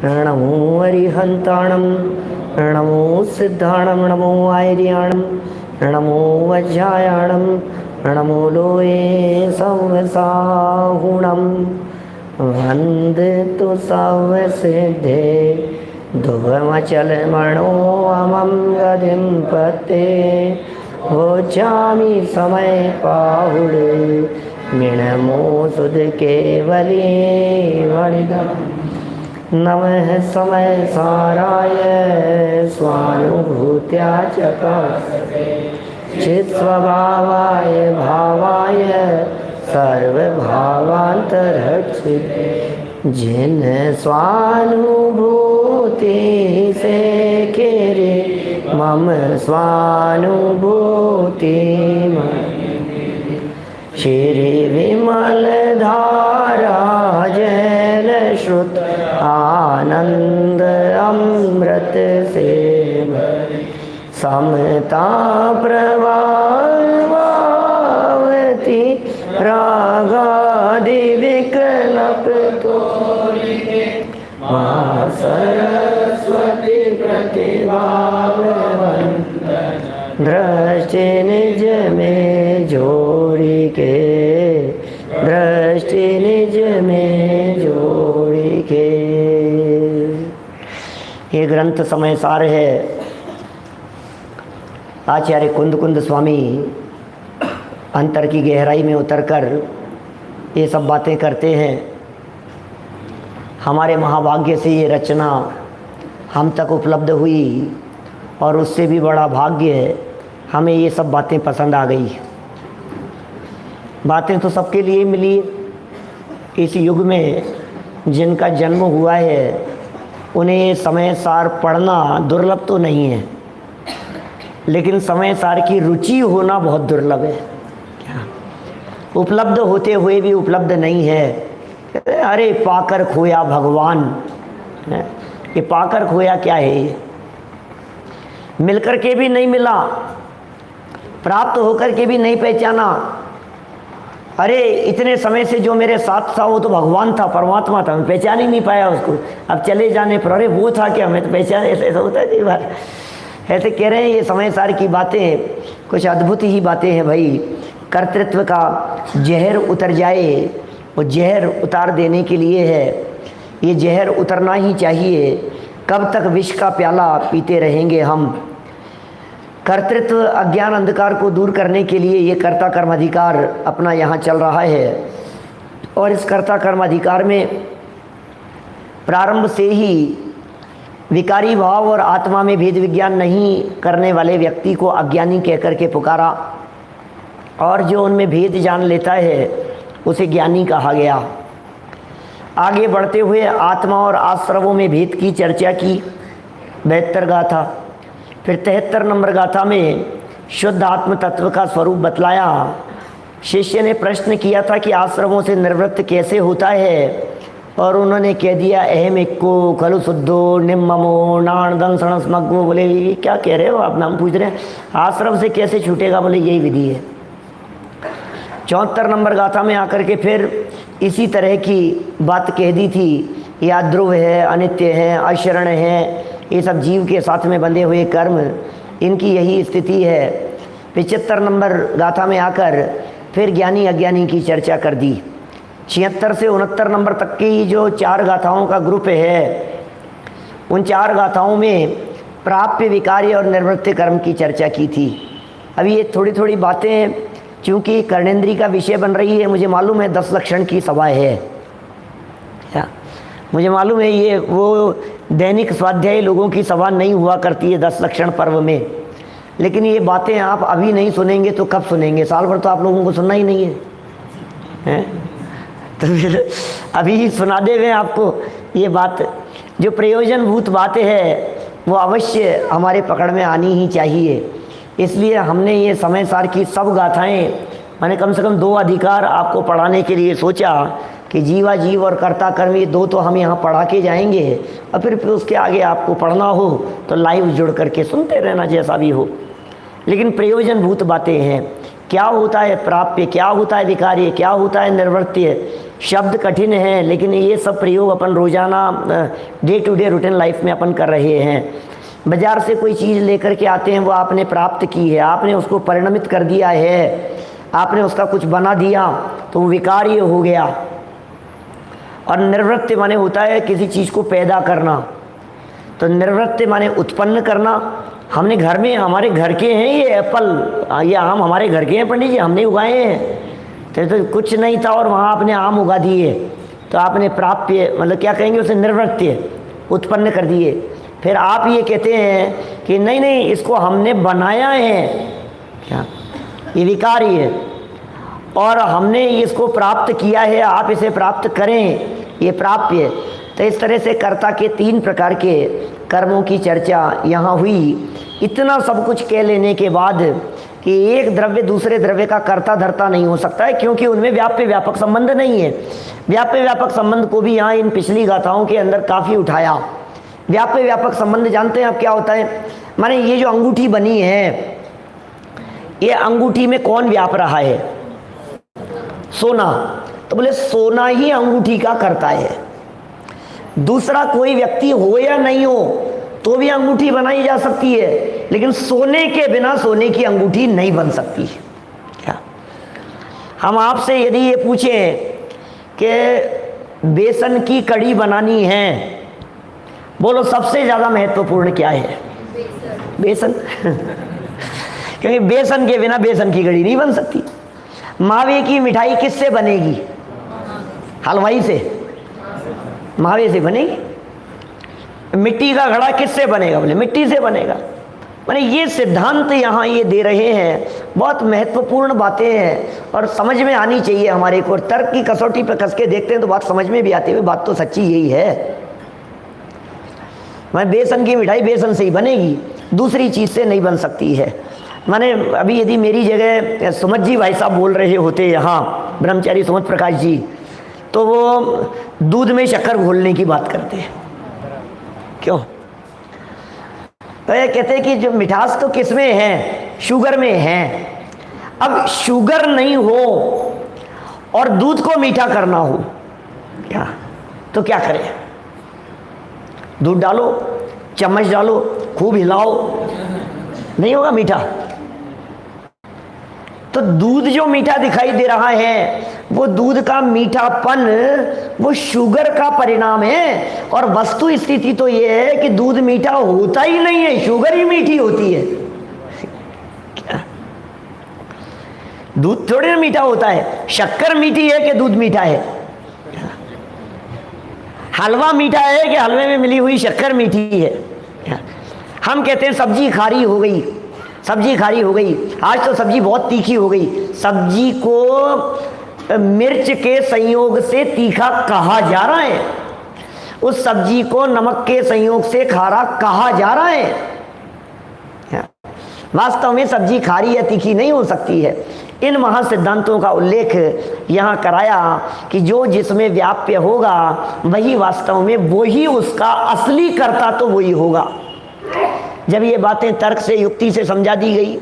नमो अरिहंताणं नमो सिद्धाणं नमो आयर्याणं नमो वज्रायाणं नमो लोये संवसाहुणं वन्दे तु सर्वसिद्धे ध्रुवमचलमणो अमं गतिं पते वोचामि समय पाहुले मिणमो सुध केवली वणिदम् नमः समय साराय स्वानुभूत्या चकासते चित्स्वभावाय भावाय सर्वभावान्तरक्षिते जिन स्वानुभूति से खेरे मम स्वानुभूति श्री विमल धारा जल श्रुत आनंद अमृत से समता प्रभावती रागादि विकल्प तोरिके मां सरस्वती प्रतिभावंदन दृष्टि निज में जोड़ी के दृष्टि निज में जोड़ी के। ये ग्रंथ समय सार है। आचार्य कुंद कुंद स्वामी अंतर की गहराई में उतरकर ये सब बातें करते हैं। हमारे महाभाग्य से ये रचना हम तक उपलब्ध हुई और उससे भी बड़ा भाग्य है हमें ये सब बातें पसंद आ गई। बातें तो सबके लिए मिली। इस युग में जिनका जन्म हुआ है उन्हें समय सार पढ़ना दुर्लभ तो नहीं है, लेकिन समय सार की रुचि होना बहुत दुर्लभ है। क्या उपलब्ध होते हुए भी उपलब्ध नहीं है। अरे पाकर खोया भगवान, ये पाकर खोया क्या है? ये मिलकर के भी नहीं मिला, प्राप्त होकर के भी नहीं पहचाना। अरे इतने समय से जो मेरे साथ था वो तो भगवान था, परमात्मा था, मैं पहचान ही नहीं पाया उसको। अब चले जाने पर अरे वो था क्या, मैं तो पहचान। ऐसा होता है कई बार। ऐसे कह रहे हैं ये समय सार की बातें कुछ अद्भुत ही बातें हैं भाई। कर्तृत्व का जहर उतर जाए, वो जहर उतार देने के लिए है। ये जहर उतरना ही चाहिए। कब तक विष का प्याला पीते रहेंगे हम? कर्तृत्व अज्ञान अंधकार को दूर करने के लिए ये कर्ता कर्म अधिकार अपना यहाँ चल रहा है। और इस कर्ता कर्म अधिकार में प्रारंभ से ही विकारी भाव और आत्मा में भेद विज्ञान नहीं करने वाले व्यक्ति को अज्ञानी कहकर के पुकारा, और जो उनमें भेद जान लेता है उसे ज्ञानी कहा गया। आगे बढ़ते हुए आत्मा और आश्रवों में भेद की चर्चा की 72 गाथा। फिर 73 नंबर गाथा में शुद्ध आत्म तत्व का स्वरूप बतलाया। शिष्य ने प्रश्न किया था कि आश्रमों से निवृत्त कैसे होता है, और उन्होंने कह दिया अहम इक्को खलु शुद्धो निम्ममो नाण दंसण स्मग्गो। बोले ये क्या कह रहे हो आप? नाम पूछ रहे हैं आश्रम से कैसे छूटेगा? बोले यही विधि है। 74 नंबर गाथा में आकर के फिर इसी तरह की बात कह दी थी। या ध्रुव है, अनित्य है, अशरण है, ये सब जीव के साथ में बंधे हुए कर्म, इनकी यही स्थिति है। 75 नंबर गाथा में आकर फिर ज्ञानी अज्ञानी की चर्चा कर दी। 76 से 69 नंबर तक की जो 4 गाथाओं का ग्रुप है, उन 4 गाथाओं में प्राप्य विकार्य और निवृत्ति कर्म की चर्चा की थी। अभी ये थोड़ी थोड़ी बातें चूँकि कर्णेंद्री का विषय बन रही है, मुझे मालूम है 10 लक्षण की सभा है क्या? मुझे मालूम है ये वो दैनिक स्वाध्याय लोगों की सभा नहीं हुआ करती है 10 लक्षण पर्व में, लेकिन ये बातें आप अभी नहीं सुनेंगे तो कब सुनेंगे? साल भर तो आप लोगों को सुनना ही नहीं है, तो फिर अभी सुना दे हुए आपको ये बात। जो प्रयोजनभूत बातें हैं वो अवश्य हमारे पकड़ में आनी ही चाहिए। इसलिए हमने ये समय सार की सब गाथाएं, मैंने कम से कम 2 अधिकार आपको पढ़ाने के लिए सोचा कि जीवा जीव और कर्ता कर्म, ये 2 तो हम यहाँ पढ़ा के जाएंगे, और फिर उसके आगे आपको पढ़ना हो तो लाइव जुड़ करके सुनते रहना जैसा भी हो। लेकिन प्रयोजनभूत बातें हैं। क्या होता है प्राप्य, क्या होता है विकार्य, क्या होता है निर्वृत्य। शब्द कठिन है, लेकिन ये सब प्रयोग अपन रोजाना day to day routine life में अपन कर रहे हैं। बाजार से कोई चीज़ लेकर के आते हैं, वो आपने प्राप्त की है, आपने उसको परिणमित कर दिया है, आपने उसका कुछ बना दिया, तो वो विकार्य हो गया। और निर्वृत्य माने होता है किसी चीज़ को पैदा करना, तो निर्वृत्य माने उत्पन्न करना। हमने घर में, हमारे घर के हैं ये एप्पल, ये आम हमारे घर के हैं पंडित जी, हमने उगाए हैं। तो कुछ नहीं था और वहाँ आपने आम उगा दिए, तो आपने प्राप्य मतलब क्या कहेंगे उसे, निर्वृत्य, उत्पन्न कर दिए। फिर आप ये कहते हैं कि नहीं नहीं इसको हमने बनाया है, क्या ये विकारी है, और हमने इसको प्राप्त किया है, आप इसे प्राप्त करें, ये प्राप्य है। तो इस तरह से कर्ता के 3 प्रकार के कर्मों की चर्चा यहाँ हुई। इतना सब कुछ कह लेने के बाद कि एक द्रव्य दूसरे द्रव्य का कर्ता धर्ता नहीं हो सकता है, क्योंकि उनमें व्याप्य व्यापक संबंध नहीं है। व्याप्य व्यापक संबंध को भी यहाँ इन पिछली गाथाओं के अंदर काफ़ी उठाया। व्याप्य व्यापक संबंध जानते हैं आप क्या होता है? माने ये जो अंगूठी बनी है, ये अंगूठी में कौन व्याप रहा है? सोना। तो बोले सोना ही अंगूठी का करता है। दूसरा कोई व्यक्ति हो या नहीं हो तो भी अंगूठी बनाई जा सकती है, लेकिन सोने के बिना सोने की अंगूठी नहीं बन सकती। क्या हम आपसे यदि ये पूछें कि बेसन की कड़ी बनानी है, बोलो सबसे ज़्यादा महत्वपूर्ण क्या है? बेसन। क्योंकि बेसन के बिना बेसन की कड़ी नहीं बन सकती। मावे की मिठाई किससे बनेगी? हलवाई से, मावे से बनेगी। मिट्टी का घड़ा किससे बनेगा? बोले मिट्टी से बनेगा। माने ये सिद्धांत यहाँ ये दे रहे हैं, बहुत महत्वपूर्ण बातें हैं और समझ में आनी चाहिए हमारे को। तर्क की कसौटी पर कस के देखते हैं तो बात समझ में भी आती है, बात तो सच्ची यही है। माने बेसन की मिठाई बेसन से ही बनेगी, दूसरी चीज़ से नहीं बन सकती है। माने अभी यदि मेरी जगह सुमत जी भाई साहब बोल रहे होते यहाँ, ब्रह्मचारी सुमत प्रकाश जी, तो वो दूध में शक्कर घोलने की बात करते हैं। क्यों? तो ये कहते हैं कि जो मिठास तो किस में है? शुगर में है। अब शुगर नहीं हो और दूध को मीठा करना हो, क्या तो क्या करें? दूध डालो, चम्मच डालो, खूब हिलाओ, नहीं होगा मीठा। तो दूध जो मीठा दिखाई दे रहा है, वो दूध का मीठापन वो शुगर का परिणाम है। और वस्तु स्थिति तो ये है कि दूध मीठा होता ही नहीं है, शुगर ही मीठी होती है। क्या? दूध थोड़ी ना मीठा होता है। शक्कर मीठी है कि दूध मीठा है? हलवा मीठा है कि हलवे में मिली हुई शक्कर मीठी है? हम कहते हैं सब्जी खारी हो गई, सब्जी खारी हो गई, आज तो सब्जी बहुत तीखी हो गई। सब्जी को मिर्च के संयोग से तीखा कहा जा रहा है, उस सब्जी को नमक के संयोग से खारा कहा जा रहा है। वास्तव में सब्जी खारी या तीखी नहीं हो सकती है। इन महासिद्धांतों का उल्लेख यहाँ कराया कि जो जिसमें व्याप्य होगा वही वास्तव में वही उसका असली कर्ता तो वही होगा। जब ये बातें तर्क से युक्ति से समझा दी गई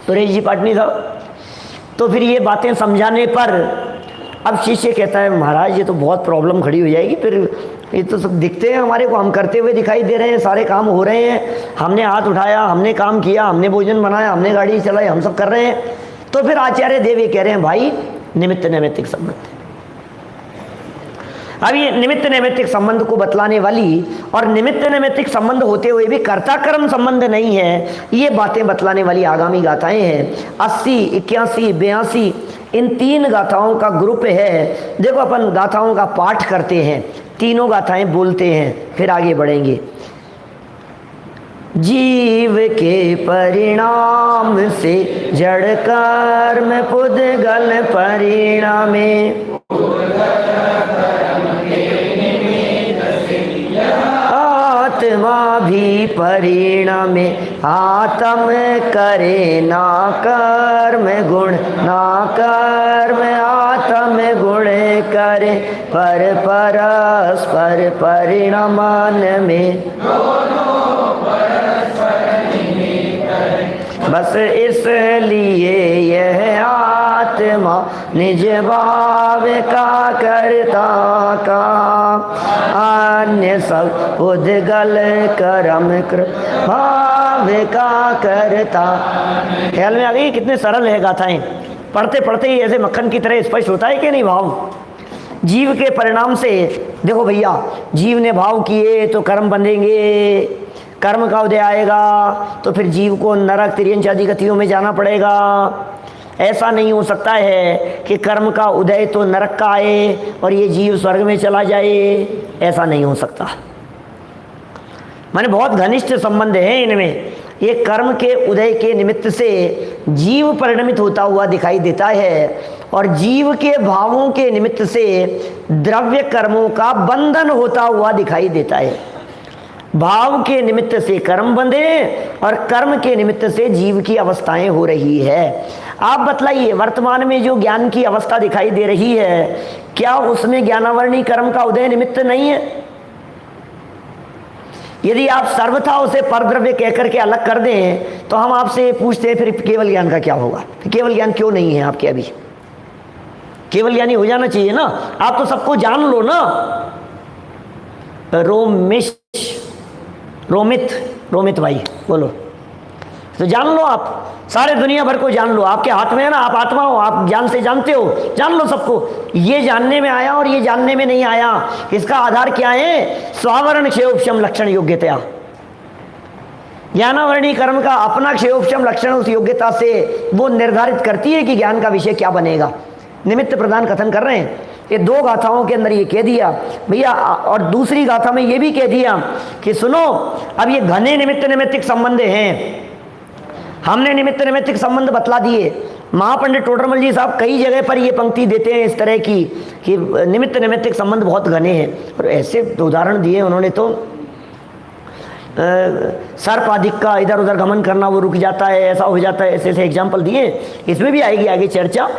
सुरेश जी पाटनी साहब, तो फिर ये बातें समझाने पर अब शिष्य कहता है महाराज ये तो बहुत प्रॉब्लम खड़ी हो जाएगी, फिर ये तो सब दिखते हैं हमारे को, हम करते हुए दिखाई दे रहे हैं, सारे काम हो रहे हैं, हमने हाथ उठाया, हमने काम किया, हमने भोजन बनाया, हमने गाड़ी चलाई, हम सब कर रहे हैं। तो फिर आचार्य देव ये कह रहे हैं भाई निमित्त नैमित्तिक संबंध। अब ये निमित्त नैमित्तिक संबंध को बतलाने वाली और निमित्त नैमित्तिक संबंध होते हुए भी कर्ता कर्म संबंध नहीं है, ये बातें बतलाने वाली आगामी गाथाएं हैं। 80, 81, 82 इन 3 गाथाओं का ग्रुप है। देखो अपन गाथाओं का पाठ करते हैं, तीनों गाथाएं बोलते हैं, फिर आगे बढ़ेंगे। जीव के परिणाम से जड़ कर्म पुद्गल परिणामे, आत्मा भी परिणामे, आत्म करे ना कर्म गुण, ना कर्म आत्म गुण करे, पर परस्पर परिणामान में बस इसलिए यह आत्मा निज भाव का करता का, अन्य सब उद्गल कर्म भाव का करता। ख्याल में आ गई कितने सरल है गाथाएं, पढ़ते पढ़ते ही ऐसे मक्खन की तरह स्पष्ट होता है कि नहीं भाव। जीव के परिणाम से देखो भैया, जीव ने भाव किए तो कर्म बंधेंगे, कर्म का उदय आएगा तो फिर जीव को नरक तिर्यंच आदि गतियों में जाना पड़ेगा। ऐसा नहीं हो सकता है कि कर्म का उदय तो नरक का आए और ये जीव स्वर्ग में चला जाए, ऐसा नहीं हो सकता। माने बहुत घनिष्ठ संबंध है इनमें। ये कर्म के उदय के निमित्त से जीव परिणमित होता हुआ दिखाई देता है और जीव के भावों के निमित्त से द्रव्य कर्मों का बंधन होता हुआ दिखाई देता है। भाव के निमित्त से कर्म बंधे और कर्म के निमित्त से जीव की अवस्थाएं हो रही है। आप बतलाइए, वर्तमान में जो ज्ञान की अवस्था दिखाई दे रही है, क्या उसमें ज्ञानावरणी कर्म का उदय निमित्त नहीं है? यदि आप सर्वथा उसे परद्रव्य कहकर के अलग कर दें तो हम आपसे पूछते हैं फिर केवल ज्ञान का क्या होगा? केवल ज्ञान क्यों नहीं है आपके? अभी केवल ज्ञानी हो जाना चाहिए ना। आप तो सबको जान लो ना। रोमित भाई बोलो, तो जान लो, आप सारे दुनिया भर को जान लो। आपके हाथ में है ना, आप आत्मा हो, आप ज्ञान से जानते हो, जान लो सबको। ये जानने में आया और ये जानने में नहीं आया, इसका आधार क्या है? स्वावरण क्षेयोपशम लक्षण योग्यता। ज्ञानावरणी कर्म का अपना क्षेयोपशम लक्षण उस योग्यता से वो निर्धारित करती है कि ज्ञान का विषय क्या बनेगा। निमित्त प्रदान कथन कर रहे हैं। ये दो गाथाओं के अंदर ये कह दिया भैया, और दूसरी गाथा में ये भी कह दिया कि सुनो, अब ये घने निमित्त निमित्तिक संबंध हैं। हमने निमित्त निमित्तिक संबंध बतला दिए। महापंडित टोडरमल जी साहब कई जगह पर ये पंक्ति देते हैं इस तरह की कि निमित्त निमित्तिक संबंध बहुत घने हैं, और ऐसे उदाहरण दिए उन्होंने। तो सर्प आदिक का इधर उधर गमन करना वो रुक जाता है, ऐसा हो जाता है, ऐसे ऐसे एग्जाम्पल दिए। इसमें भी आएगी आगे चर्चा।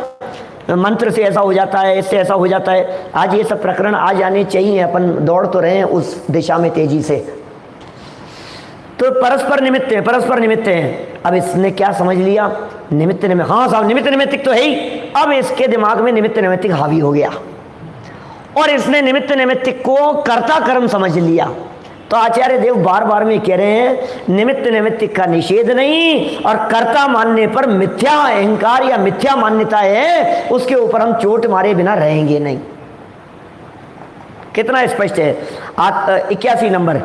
मंत्र से ऐसा हो जाता है, इससे ऐसा हो जाता है। आज ये सब प्रकरण आ जाने चाहिए, अपन दौड़ तो रहे हैं उस दिशा में तेजी से। तो परस्पर निमित्त है, परस्पर निमित्त है। अब इसने क्या समझ लिया? निमित्त निमित्त, हाँ साहब निमित्त निमित्तिक तो है ही। अब इसके दिमाग में निमित्त निमित्तिक हावी हो गया और इसने निमित्त निमित्तिक को कर्ता कर्म समझ लिया। तो आचार्य देव बार बार में कह रहे हैं निमित्त निमित्तिक का निषेध नहीं, और कर्ता मानने पर मिथ्या अहंकार या मिथ्या मान्यता है, उसके ऊपर हम चोट मारे बिना रहेंगे नहीं। कितना स्पष्ट है। 81 नंबर,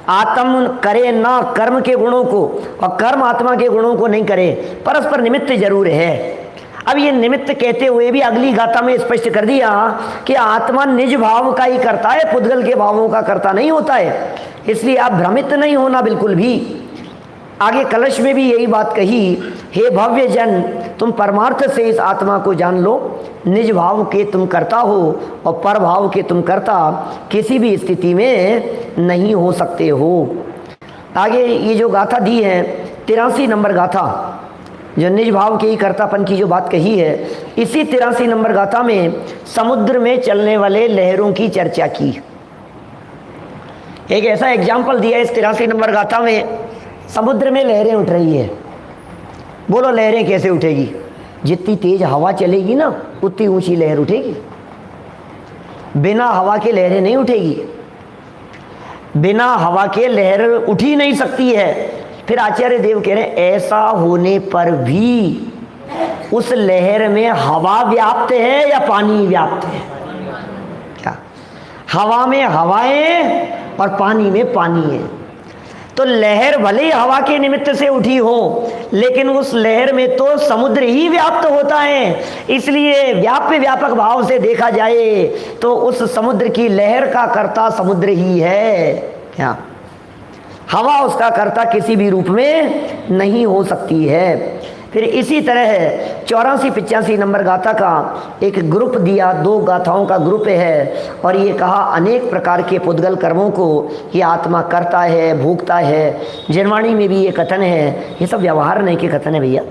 आत्म करे ना कर्म के गुणों को और कर्म आत्मा के गुणों को नहीं करे, परस्पर निमित्त जरूर है। अब ये निमित्त कहते हुए भी अगली गाथा में स्पष्ट कर दिया कि आत्मा निज भाव का ही करता है, पुद्गल के भावों का करता नहीं होता है। इसलिए आप भ्रमित नहीं होना बिल्कुल भी। आगे कलश में भी यही बात कही, हे भव्य जन, तुम परमार्थ से इस आत्मा को जान लो। निज भाव के तुम करता हो और पर भाव के तुम करता किसी भी स्थिति में नहीं हो सकते हो। आगे ये जो गाथा दी है 83 नंबर गाथा, जो निज भाव के ही कर्तापन की जो बात कही है, इसी 83 नंबर गाथा में समुद्र में चलने वाले लहरों की चर्चा की। एक ऐसा एग्जाम्पल दिया इस 83 नंबर गाथा में, समुद्र में लहरें उठ रही है। बोलो लहरें कैसे उठेगी? जितनी तेज हवा चलेगी ना उतनी ऊंची लहर उठेगी। बिना हवा के लहरें नहीं उठेगी। बिना हवा के लहर उठ ही नहीं सकती है। फिर आचार्य देव कह रहे हैं ऐसा होने पर भी उस लहर में हवा व्याप्त है या पानी व्याप्त है? क्या? हवा में हवाएं और पानी में पानी है। तो लहर भले ही हवा के निमित्त से उठी हो, लेकिन उस लहर में तो समुद्र ही व्याप्त होता है। इसलिए व्याप्य व्यापक भाव से देखा जाए तो उस समुद्र की लहर का कर्ता समुद्र ही है। क्या? हवा उसका कर्ता किसी भी रूप में नहीं हो सकती है। फिर इसी तरह 84-85 नंबर गाथा का एक ग्रुप दिया, 2 गाथाओं का ग्रुप है, और ये कहा अनेक प्रकार के पुद्गल कर्मों को ये आत्मा करता है, भोगता है। जनवाणी में भी ये कथन है। ये सब व्यवहार नहीं के कथन है भैया,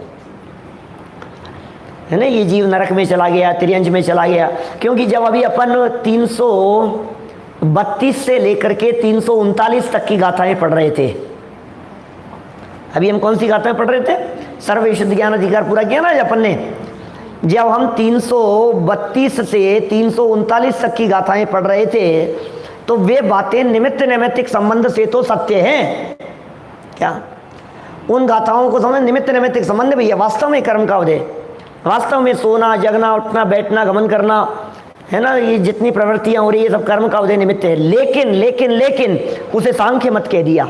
है ना। ये जीव नरक में चला गया, त्रियंज में चला गया, क्योंकि जब अभी अपन 332 से लेकर के 339 तक की गाथाएं पढ़ रहे थे, अभी हम कौन सी गाथाएं पढ़ रहे थे? सर्व शुद्ध ज्ञान अधिकार पूरा किया ना अपन ने। जब हम 332 से 339 तक की गाथाएं पढ़ रहे थे तो वे बातें निमित्त नैमित्तिक संबंध से तो सत्य हैं। क्या उन गाथाओं को समझ? निमित्त नैमित्तिक संबंध भैया वास्तव में कर्म का उदय, वास्तव में सोना जगना उठना बैठना गमन करना है ना, ये जितनी प्रवृत्तियां हो रही है सब कर्म का उदय निमित्त है। लेकिन लेकिन लेकिन उसे सांख्य मत कह दिया।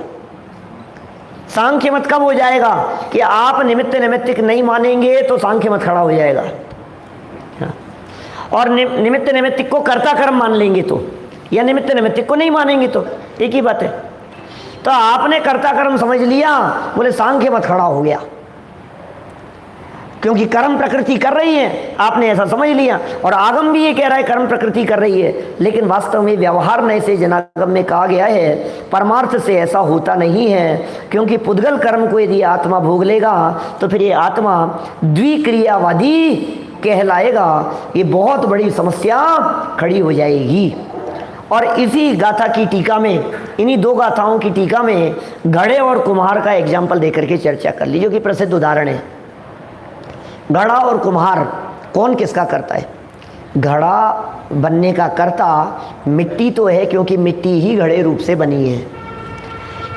सांख्य मत कब हो जाएगा कि आप निमित्त नैमित्तिक नहीं मानेंगे तो सांख्य मत खड़ा हो जाएगा, और निमित्त नैमित्तिक को कर्ता कर्म मान लेंगे तो, या निमित्त नैमित्तिक को नहीं मानेंगे तो एक ही बात है। तो आपने कर्ता कर्म समझ लिया, बोले सांख्य मत खड़ा हो गया, क्योंकि कर्म प्रकृति कर रही है, आपने ऐसा समझ लिया। और आगम भी ये कह रहा है कर्म प्रकृति कर रही है, लेकिन वास्तव में व्यवहार नए से जनागम में कहा गया है, परमार्थ से ऐसा होता नहीं है। क्योंकि पुद्गल कर्म को यदि आत्मा भोग लेगा तो फिर ये आत्मा द्विक्रियावादी कहलाएगा। ये बहुत बड़ी समस्या खड़ी हो जाएगी। और इसी गाथा की टीका में, इन्हीं दो गाथाओं की टीका में घड़े और कुम्हार का एग्जाम्पल देकर के चर्चा कर ली, जो कि प्रसिद्ध उदाहरण है। घड़ा और कुम्हार कौन किसका करता है? घड़ा बनने का कर्ता मिट्टी तो है, क्योंकि मिट्टी ही घड़े रूप से बनी है,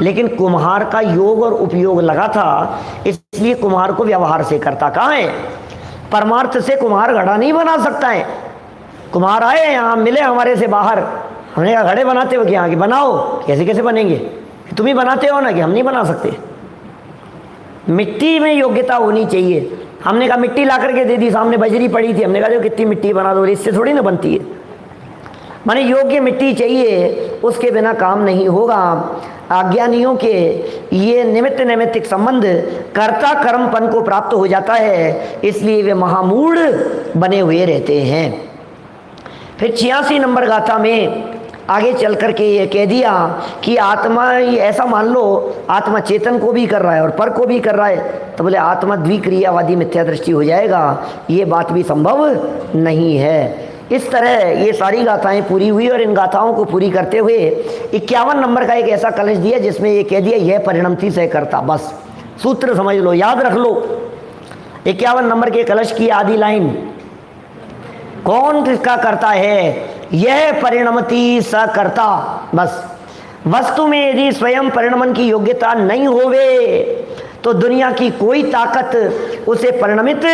लेकिन कुम्हार का योग और उपयोग लगा था, इसलिए कुम्हार को व्यवहार से करता कहाँ है? परमार्थ से कुम्हार घड़ा नहीं बना सकता है। कुम्हार आए यहाँ मिले हमारे से बाहर, हमने कहा घड़े बनाते हो क्या? कि बनाओ। कैसे कैसे बनेंगे? तुम ही बनाते हो ना, कि हम नहीं बना सकते। मिट्टी में योग्यता होनी चाहिए। हमने कहा मिट्टी ला करके दे दी, सामने बजरी पड़ी थी, हमने कहा जो कितनी मिट्टी बना दो, इससे थोड़ी ना बनती है। माने योग्य मिट्टी चाहिए, उसके बिना काम नहीं होगा। अज्ञानियों के ये निमित्त नैमित्तिक संबंध कर्ता कर्मपन को प्राप्त हो जाता है, इसलिए वे महामूढ़ बने हुए रहते हैं। फिर 86 नंबर गाथा में आगे चल करके ये कह दिया कि आत्मा, ऐसा मान लो आत्मा चेतन को भी कर रहा है और पर को भी कर रहा है, तो बोले आत्मा द्विक्रियावादी मिथ्या दृष्टि हो जाएगा, ये बात भी संभव नहीं है। इस तरह ये सारी गाथाएं पूरी हुई, और इन गाथाओं को पूरी करते हुए 51 नंबर का एक ऐसा कलश दिया जिसमें ये कह दिया यह परिणमति से करता। बस सूत्र समझ लो, याद रख लो। 51 नंबर के कलश की आधी लाइन, कौन किसका करता है? यह परिणमति स करता। बस वस्तु में यदि स्वयं परिणमन की योग्यता नहीं होवे तो दुनिया की कोई ताकत उसे परिणमित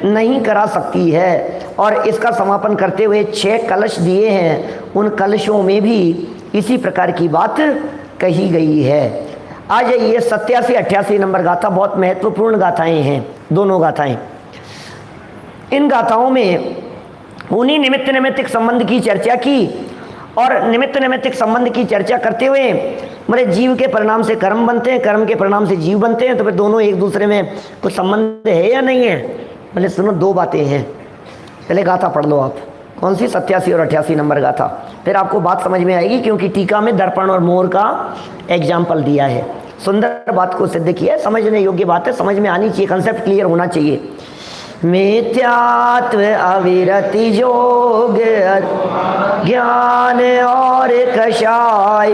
नहीं करा सकती है। और इसका समापन करते हुए 6 कलश दिए हैं, उन कलशों में भी इसी प्रकार की बात कही गई है। आ जाइए 87-88 नंबर गाथा, बहुत महत्वपूर्ण गाथाएं हैं दोनों गाथाएं। इन गाथाओं में उन्हीं निमित्त नैमित्तिक संबंध की चर्चा की, और निमित्त नैमित्तिक संबंध की चर्चा करते हुए मेरे जीव के परिणाम से कर्म बनते हैं, कर्म के परिणाम से जीव बनते हैं, तो फिर दोनों एक दूसरे में कुछ संबंध है या नहीं है? बोले सुनो, 2 बातें हैं। पहले गाथा पढ़ लो आप, कौन सी? 87 और 88 नंबर गाथा, फिर आपको बात समझ में आएगी, क्योंकि टीका में दर्पण और मोर का एग्जाम्पल दिया है। सुंदर बात को सिद्ध किया है, समझने योग्य बात है, समझ में आनी चाहिए, कंसेप्ट क्लियर होना चाहिए। मिथ्यात्व अविरति जोग ज्ञान और कषाय,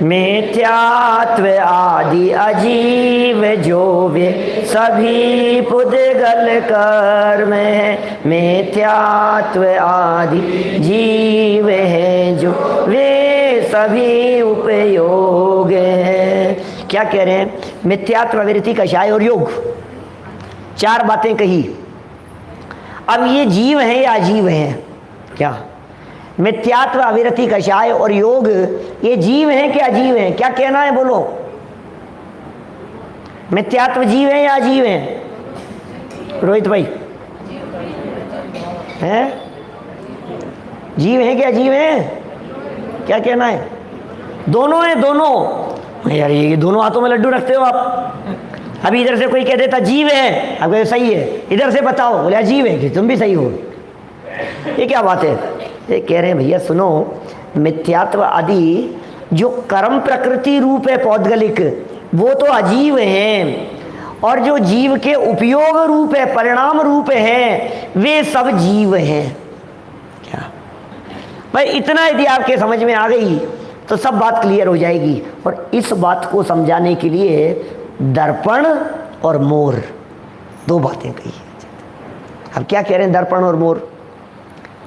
मिथ्यात्व आदि अजीव जो वे सभी पुद्गल कर्म है। मिथ्यात्व आदि जीव हैं जो वे सभी उपयोग है। क्या कह रहे हैं? मिथ्यात्व अविरति कषाय और योग, 4 बातें कही। अब ये जीव हैं या अजीव हैं? क्या मिथ्यात्व अविरति कषाय और योग, ये जीव हैं कि अजीव हैं? क्या कहना है बोलो? मिथ्यात्व जीव हैं या अजीव हैं? रोहित भाई हैं? जीव हैं कि अजीव हैं? क्या कहना है? दोनों हैं, दोनों। यार ये दोनों हाथों में लड्डू रखते हो आप। अभी इधर से कोई कह देता जीव है, अब सही है, इधर से बताओ, बोले अजीव है कि तुम भी सही हो। ये क्या बात है? ये कह रहे हैं भैया सुनो, मिथ्यात्व आदि जो कर्म प्रकृति रूप है पौद्गलिक, वो तो अजीव हैं, और जो जीव के उपयोग रूप है, परिणाम रूप है, वे सब जीव हैं। भाई इतना यदि आपके समझ में आ गई तो सब बात क्लियर हो जाएगी। और इस बात को समझाने के लिए दर्पण और मोर दो बातें कही। अब क्या कह रहे हैं दर्पण और मोर?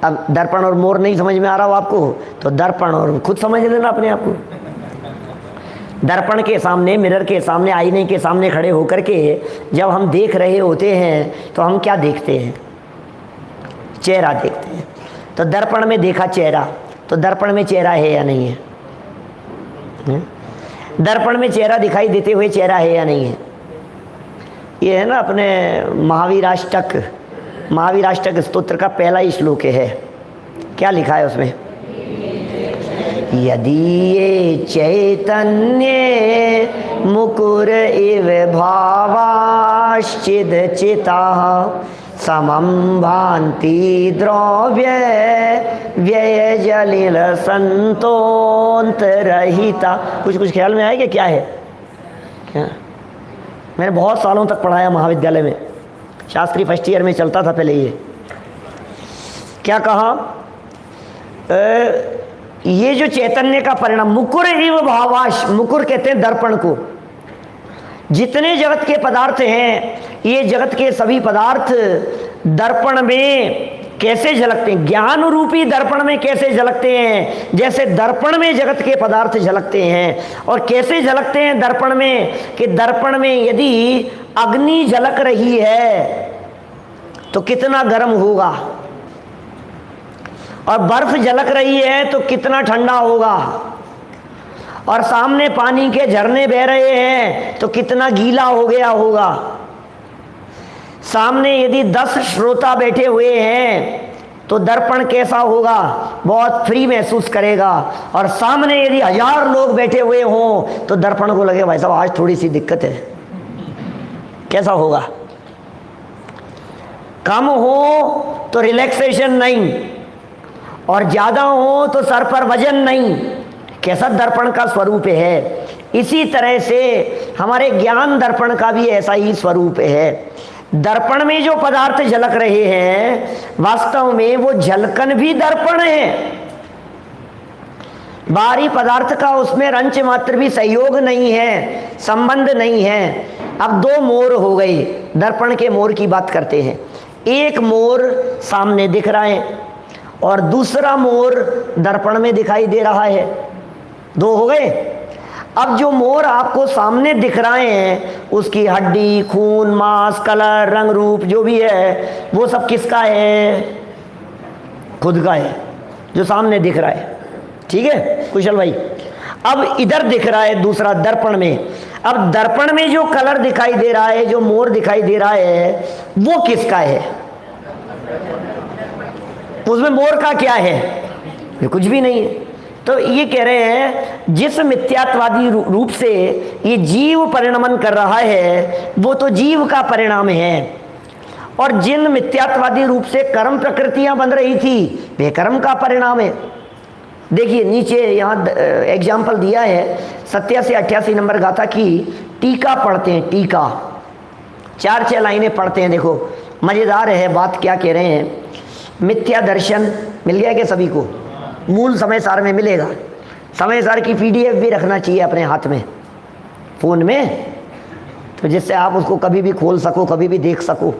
अब दर्पण और मोर नहीं समझ में आ रहा हो आपको तो दर्पण और खुद समझ लेना अपने आप को। दर्पण के सामने, मिरर के सामने, आईने के सामने खड़े होकर के जब हम देख रहे होते हैं तो हम क्या देखते हैं? चेहरा देखते हैं। तो दर्पण में देखा चेहरा, तो दर्पण में चेहरा है या नहीं है? दर्पण में चेहरा दिखाई देते हुए चेहरा है या नहीं है? ये है ना अपने महावीराष्टक स्तोत्र का पहला ही श्लोक है। क्या लिखा है उसमें? यदि ये चैतन्य मुकुर इव भावाश्चिद चिता समं भान्ति द्रव्य व्यय जलिल संतोन्तरहिता। कुछ ख्याल में आएगा क्या है? क्या? मैंने बहुत सालों तक पढ़ाया महाविद्यालय में, शास्त्री फर्स्ट ईयर में चलता था पहले। ये क्या कहा? ये जो चैतन्य का परिणाम, मुकुर इव भावाश, मुकुर कहते हैं दर्पण को। जितने जगत के पदार्थ हैं, ये जगत के सभी पदार्थ दर्पण में कैसे झलकते हैं? ज्ञान रूपी दर्पण में कैसे झलकते हैं? जैसे दर्पण में जगत के पदार्थ झलकते हैं। और कैसे झलकते हैं दर्पण में? कि दर्पण में यदि अग्नि झलक रही है तो कितना गर्म होगा, और बर्फ झलक रही है तो कितना ठंडा होगा, और सामने पानी के झरने बह रहे हैं तो कितना गीला हो गया होगा। सामने यदि 10 श्रोता बैठे हुए हैं तो दर्पण कैसा होगा? बहुत फ्री महसूस करेगा। और सामने यदि 1000 लोग बैठे हुए हों तो दर्पण को लगे भाई साहब आज थोड़ी सी दिक्कत है। कैसा होगा? कम हो तो रिलैक्सेशन नहीं, और ज्यादा हो तो सर पर वजन नहीं। कैसा दर्पण का स्वरूप है। इसी तरह से हमारे ज्ञान दर्पण का भी ऐसा ही स्वरूप है। दर्पण में जो पदार्थ झलक रहे हैं वास्तव में वो झलकन भी दर्पण है। बाहरी पदार्थ का उसमें रंच मात्र भी सहयोग नहीं है, संबंध नहीं है। अब 2 मोर हो गए। दर्पण के मोर की बात करते हैं। एक मोर सामने दिख रहा है और दूसरा मोर दर्पण में दिखाई दे रहा है। 2 हो गए। अब जो मोर आपको सामने दिख रहे हैं उसकी हड्डी, खून, मांस, कलर, रंग रूप जो भी है वो सब किसका है? खुद का है, जो सामने दिख रहा है। ठीक है कुशल भाई। अब इधर दिख रहा है दूसरा दर्पण में। अब दर्पण में जो कलर दिखाई दे रहा है, जो मोर दिखाई दे रहा है, वो किसका है? उसमें मोर का क्या है? ये कुछ भी नहीं है। तो ये कह रहे हैं जिस मिथ्यात्वादी रूप से ये जीव परिणमन कर रहा है वो तो जीव का परिणाम है, और जिन मिथ्यात्वादी रूप से कर्म प्रकृतियां बन रही थी वे कर्म का परिणाम है। देखिए नीचे यहाँ एग्जाम्पल दिया है 87 से 88 नंबर गाथा की टीका पढ़ते हैं। टीका 4-6 लाइनें पढ़ते हैं। देखो मजेदार है बात। क्या कह रहे हैं? मिथ्या दर्शन मिल गया क्या सभी को? मूल समय सार में मिलेगा। समय सार की PDF भी रखना चाहिए अपने हाथ में, फ़ोन में, तो जिससे आप उसको कभी भी खोल सको, कभी भी देख सको।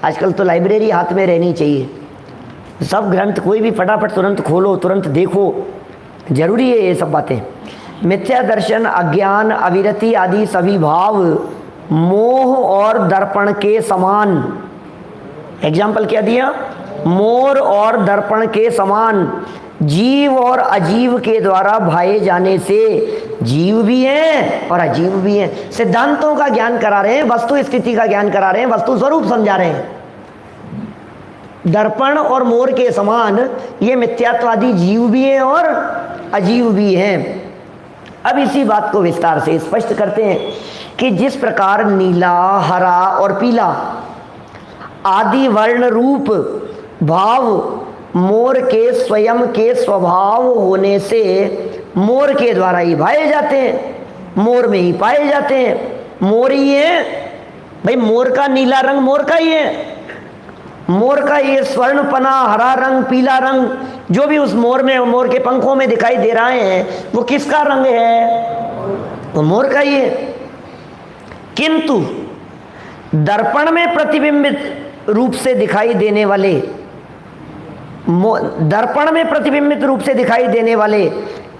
आजकल तो लाइब्रेरी हाथ में रहनी चाहिए। सब ग्रंथ कोई भी फटाफट तुरंत खोलो, तुरंत देखो, जरूरी है ये सब बातें। मिथ्या दर्शन, अज्ञान, अविरति आदि सभी भाव मोह और दर्पण के समान। एग्जाम्पल क्या दिया? मोर और दर्पण के समान जीव और अजीव के द्वारा भाए जाने से जीव भी हैं और अजीव भी हैं। सिद्धांतों का ज्ञान करा रहे हैं, वस्तु स्थिति का ज्ञान करा रहे हैं, वस्तु स्वरूप समझा रहे हैं। दर्पण और मोर के समान ये मिथ्यात्वादी जीव भी हैं और अजीव भी हैं। अब इसी बात को विस्तार से स्पष्ट करते हैं कि जिस प्रकार नीला, हरा और पीला आदि वर्ण रूप भाव मोर के स्वयं के स्वभाव होने से मोर के द्वारा ही भाए जाते हैं, मोर में ही पाए जाते हैं। मोर ही है भाई, मोर का नीला रंग मोर का ही है। मोर का ये स्वर्णपना, हरा रंग, पीला रंग, जो भी उस मोर में, मोर के पंखों में दिखाई दे रहे हैं, वो किसका रंग है? वो मोर का ही है। किंतु दर्पण में प्रतिबिंबित रूप से दिखाई देने वाले, दर्पण में प्रतिबिंबित रूप से दिखाई देने वाले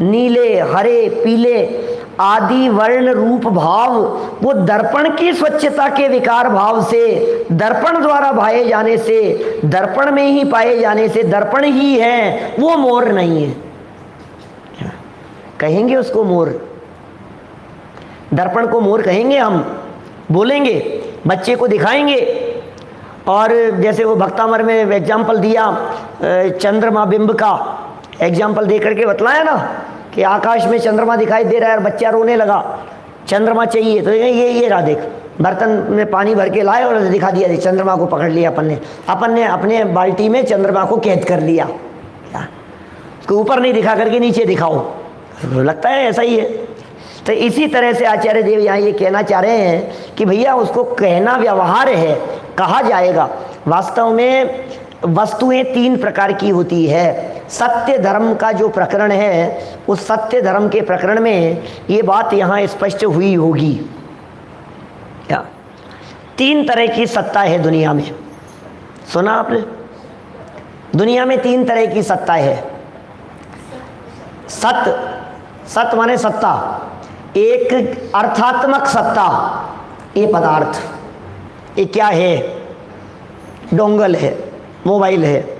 नीले, हरे, पीले आदि वर्ण रूप भाव, वो दर्पण की स्वच्छता के विकार भाव से, दर्पण द्वारा भाए जाने से, दर्पण में ही पाए जाने से दर्पण ही है, वो मोर नहीं है। कहेंगे उसको मोर, दर्पण को मोर कहेंगे हम, बोलेंगे, बच्चे को दिखाएंगे। और जैसे वो भक्तामर में एग्जाम्पल दिया चंद्रमा बिंब का एग्जाम्पल दे करके बतलाया ना कि आकाश में चंद्रमा दिखाई दे रहा है और बच्चा रोने लगा, चंद्रमा चाहिए, तो ये रहा देख, बर्तन में पानी भर के लाए और दिखा दिया, चंद्रमा को पकड़ लिया अपन ने अपने बाल्टी में चंद्रमा को कैद कर लिया, उसको ऊपर नहीं दिखा करके नीचे दिखाओ, तो लगता है ऐसा ही है। तो इसी तरह से आचार्य देव यहाँ ये कहना चाह रहे हैं कि भैया उसको कहना व्यवहार है, कहा जाएगा। वास्तव में वस्तुएं तीन प्रकार की होती है। सत्य धर्म का जो प्रकरण है, उस सत्य धर्म के प्रकरण में ये बात यहाँ स्पष्ट हुई होगी। क्या तीन तरह की सत्ता है दुनिया में? सुना आपने? दुनिया में तीन तरह की सत्ता है। सत माने सत्ता, एक अर्थात्मक सत्ता, ये पदार्थ, ये क्या है? डोंगल है, मोबाइल है,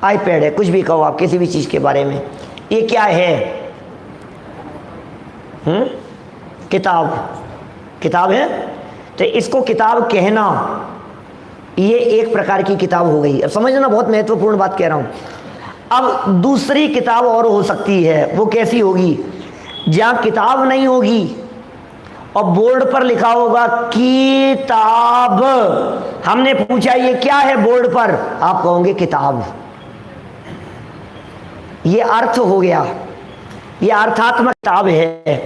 आईपैड है, कुछ भी कहो आप किसी भी चीज़ के बारे में, ये क्या है? किताब है। तो इसको किताब कहना, ये एक प्रकार की किताब हो गई। अब समझना, बहुत महत्वपूर्ण बात कह रहा हूँ। अब दूसरी किताब और हो सकती है, वो कैसी होगी? जहाँ किताब नहीं होगी और बोर्ड पर लिखा होगा किताब, हमने पूछा ये क्या है बोर्ड पर, आप कहोगे किताब। ये अर्थ हो गया, ये अर्थात्मक किताब है।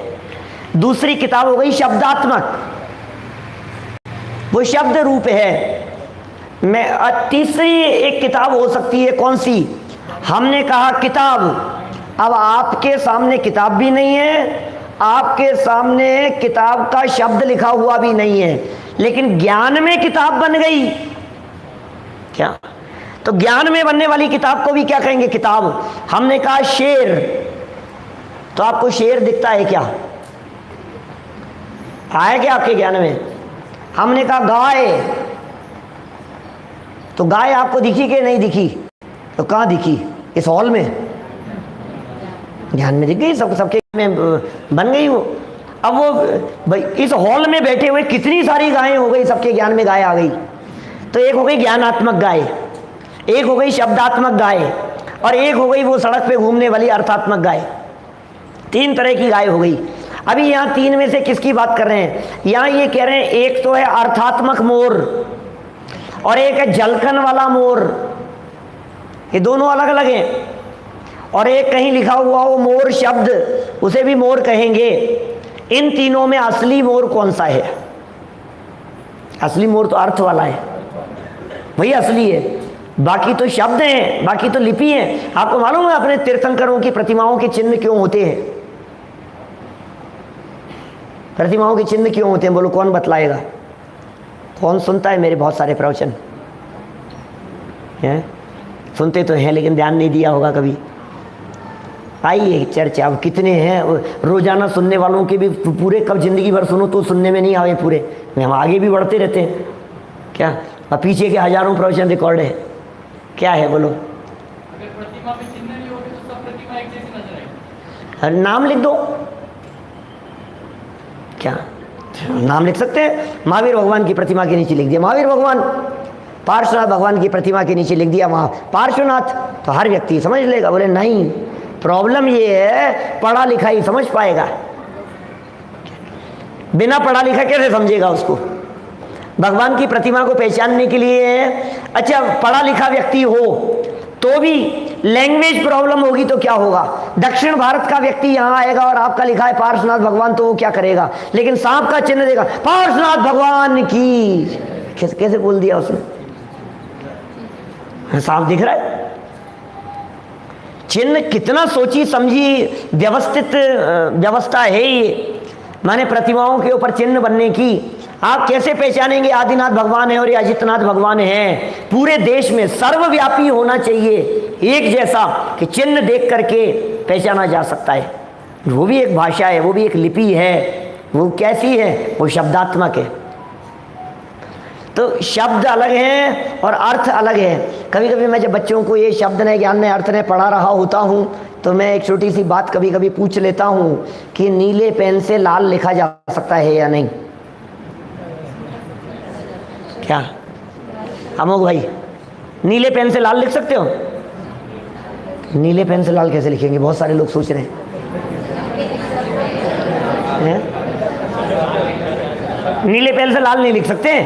दूसरी किताब हो गई शब्दात्मक, वो शब्द रूप है। तीसरी एक किताब हो सकती है, कौन सी? हमने कहा किताब, अब आपके सामने किताब भी नहीं है, आपके सामने किताब का शब्द लिखा हुआ भी नहीं है, लेकिन ज्ञान में किताब बन गई। क्या? तो ज्ञान में बनने वाली किताब को भी क्या कहेंगे? किताब। हमने कहा शेर, तो आपको शेर दिखता है क्या? आया क्या आपके ज्ञान में? हमने कहा गाय, तो गाय आपको दिखी कि नहीं दिखी? तो कहाँ दिखी? इस हॉल में ध्यान में दिख गई, सबके में बन गई वो। अब वो भाई इस हॉल में बैठे हुए कितनी सारी गायें हो गई, सबके ज्ञान में गाय आ गई। तो एक हो गई ज्ञानात्मक गाय, एक हो गई शब्दात्मक गाय, और एक हो गई वो सड़क पे घूमने वाली अर्थात्मक गाय। तीन तरह की गाय हो गई। अभी यहाँ तीन में से किसकी बात कर रहे हैं? यहाँ ये कह रहे हैं एक तो है अर्थात्मक मोर और एक है जलकन वाला मोर, ये दोनों अलग अलग हैं। और एक कहीं लिखा हुआ वो मोर शब्द, उसे भी मोर कहेंगे। इन तीनों में असली मोर कौन सा है? असली मोर तो अर्थ वाला है, वही असली है। बाकी तो शब्द हैं, बाकी तो लिपि है। आपको मालूम है अपने तीर्थंकरों की प्रतिमाओं के चिन्ह क्यों होते हैं? प्रतिमाओं के चिन्ह क्यों होते हैं? बोलो, कौन बतलाएगा? कौन सुनता है मेरे बहुत सारे प्रवचन? हैं? सुनते तो हैं लेकिन ध्यान नहीं दिया होगा कभी। आइए चर्चा, अब कितने हैं रोजाना सुनने वालों के भी पूरे, कब जिंदगी भर सुनो तो सुनने में नहीं आए पूरे, हम आगे भी बढ़ते रहते हैं क्या? और पीछे के हजारों प्रवचन रिकॉर्ड है। क्या है बोलो? अगर प्रतिमा में चिन्ह नहीं होगी तो सब प्रतिमा एक जैसी नजर आएगी। नाम लिख दो, क्या नाम लिख सकते हैं? महावीर भगवान की प्रतिमा के नीचे लिख दिया महावीर भगवान, पार्श्वनाथ भगवान की प्रतिमा के नीचे लिख दिया वहाँ पार्श्वनाथ, तो हर व्यक्ति समझ लेगा। बोले नहीं, प्रॉब्लम ये है पढ़ा लिखा ही समझ पाएगा, बिना पढ़ा लिखा कैसे समझेगा उसको? भगवान की प्रतिमा को पहचानने के लिए अच्छा पढ़ा लिखा व्यक्ति हो तो भी लैंग्वेज प्रॉब्लम होगी तो क्या होगा? दक्षिण भारत का व्यक्ति यहाँ आएगा और आपका लिखा है पार्श्वनाथ भगवान, तो वो क्या करेगा? लेकिन सांप का चिन्ह देगा पार्श्वनाथ भगवान की, कैसे बोल दिया उसने? साफ दिख रहा है। चिन्ह कितना सोची समझी व्यवस्थित व्यवस्था है ये, माने प्रतिमाओं के ऊपर चिन्ह बनने की। आप कैसे पहचानेंगे आदिनाथ भगवान है और ये अजितनाथ भगवान है? पूरे देश में सर्वव्यापी होना चाहिए, एक जैसा, कि चिन्ह देख करके पहचाना जा सकता है। वो भी एक भाषा है, वो भी एक लिपि है। वो कैसी है? वो शब्दात्मक है। तो शब्द अलग हैं और अर्थ अलग है। कभी कभी मैं जब बच्चों को ये शब्द ने, ज्ञान ने, अर्थ ने पढ़ा रहा होता हूँ तो मैं एक छोटी सी बात कभी कभी पूछ लेता हूँ कि नीले पेन से लाल लिखा जा सकता है या नहीं? क्या अमोघ भाई, नीले पेन से लाल लिख सकते हो? नीले पेन से लाल कैसे लिखेंगे? बहुत सारे लोग सोच रहे हैं। नीले पेन से लाल नहीं लिख सकते?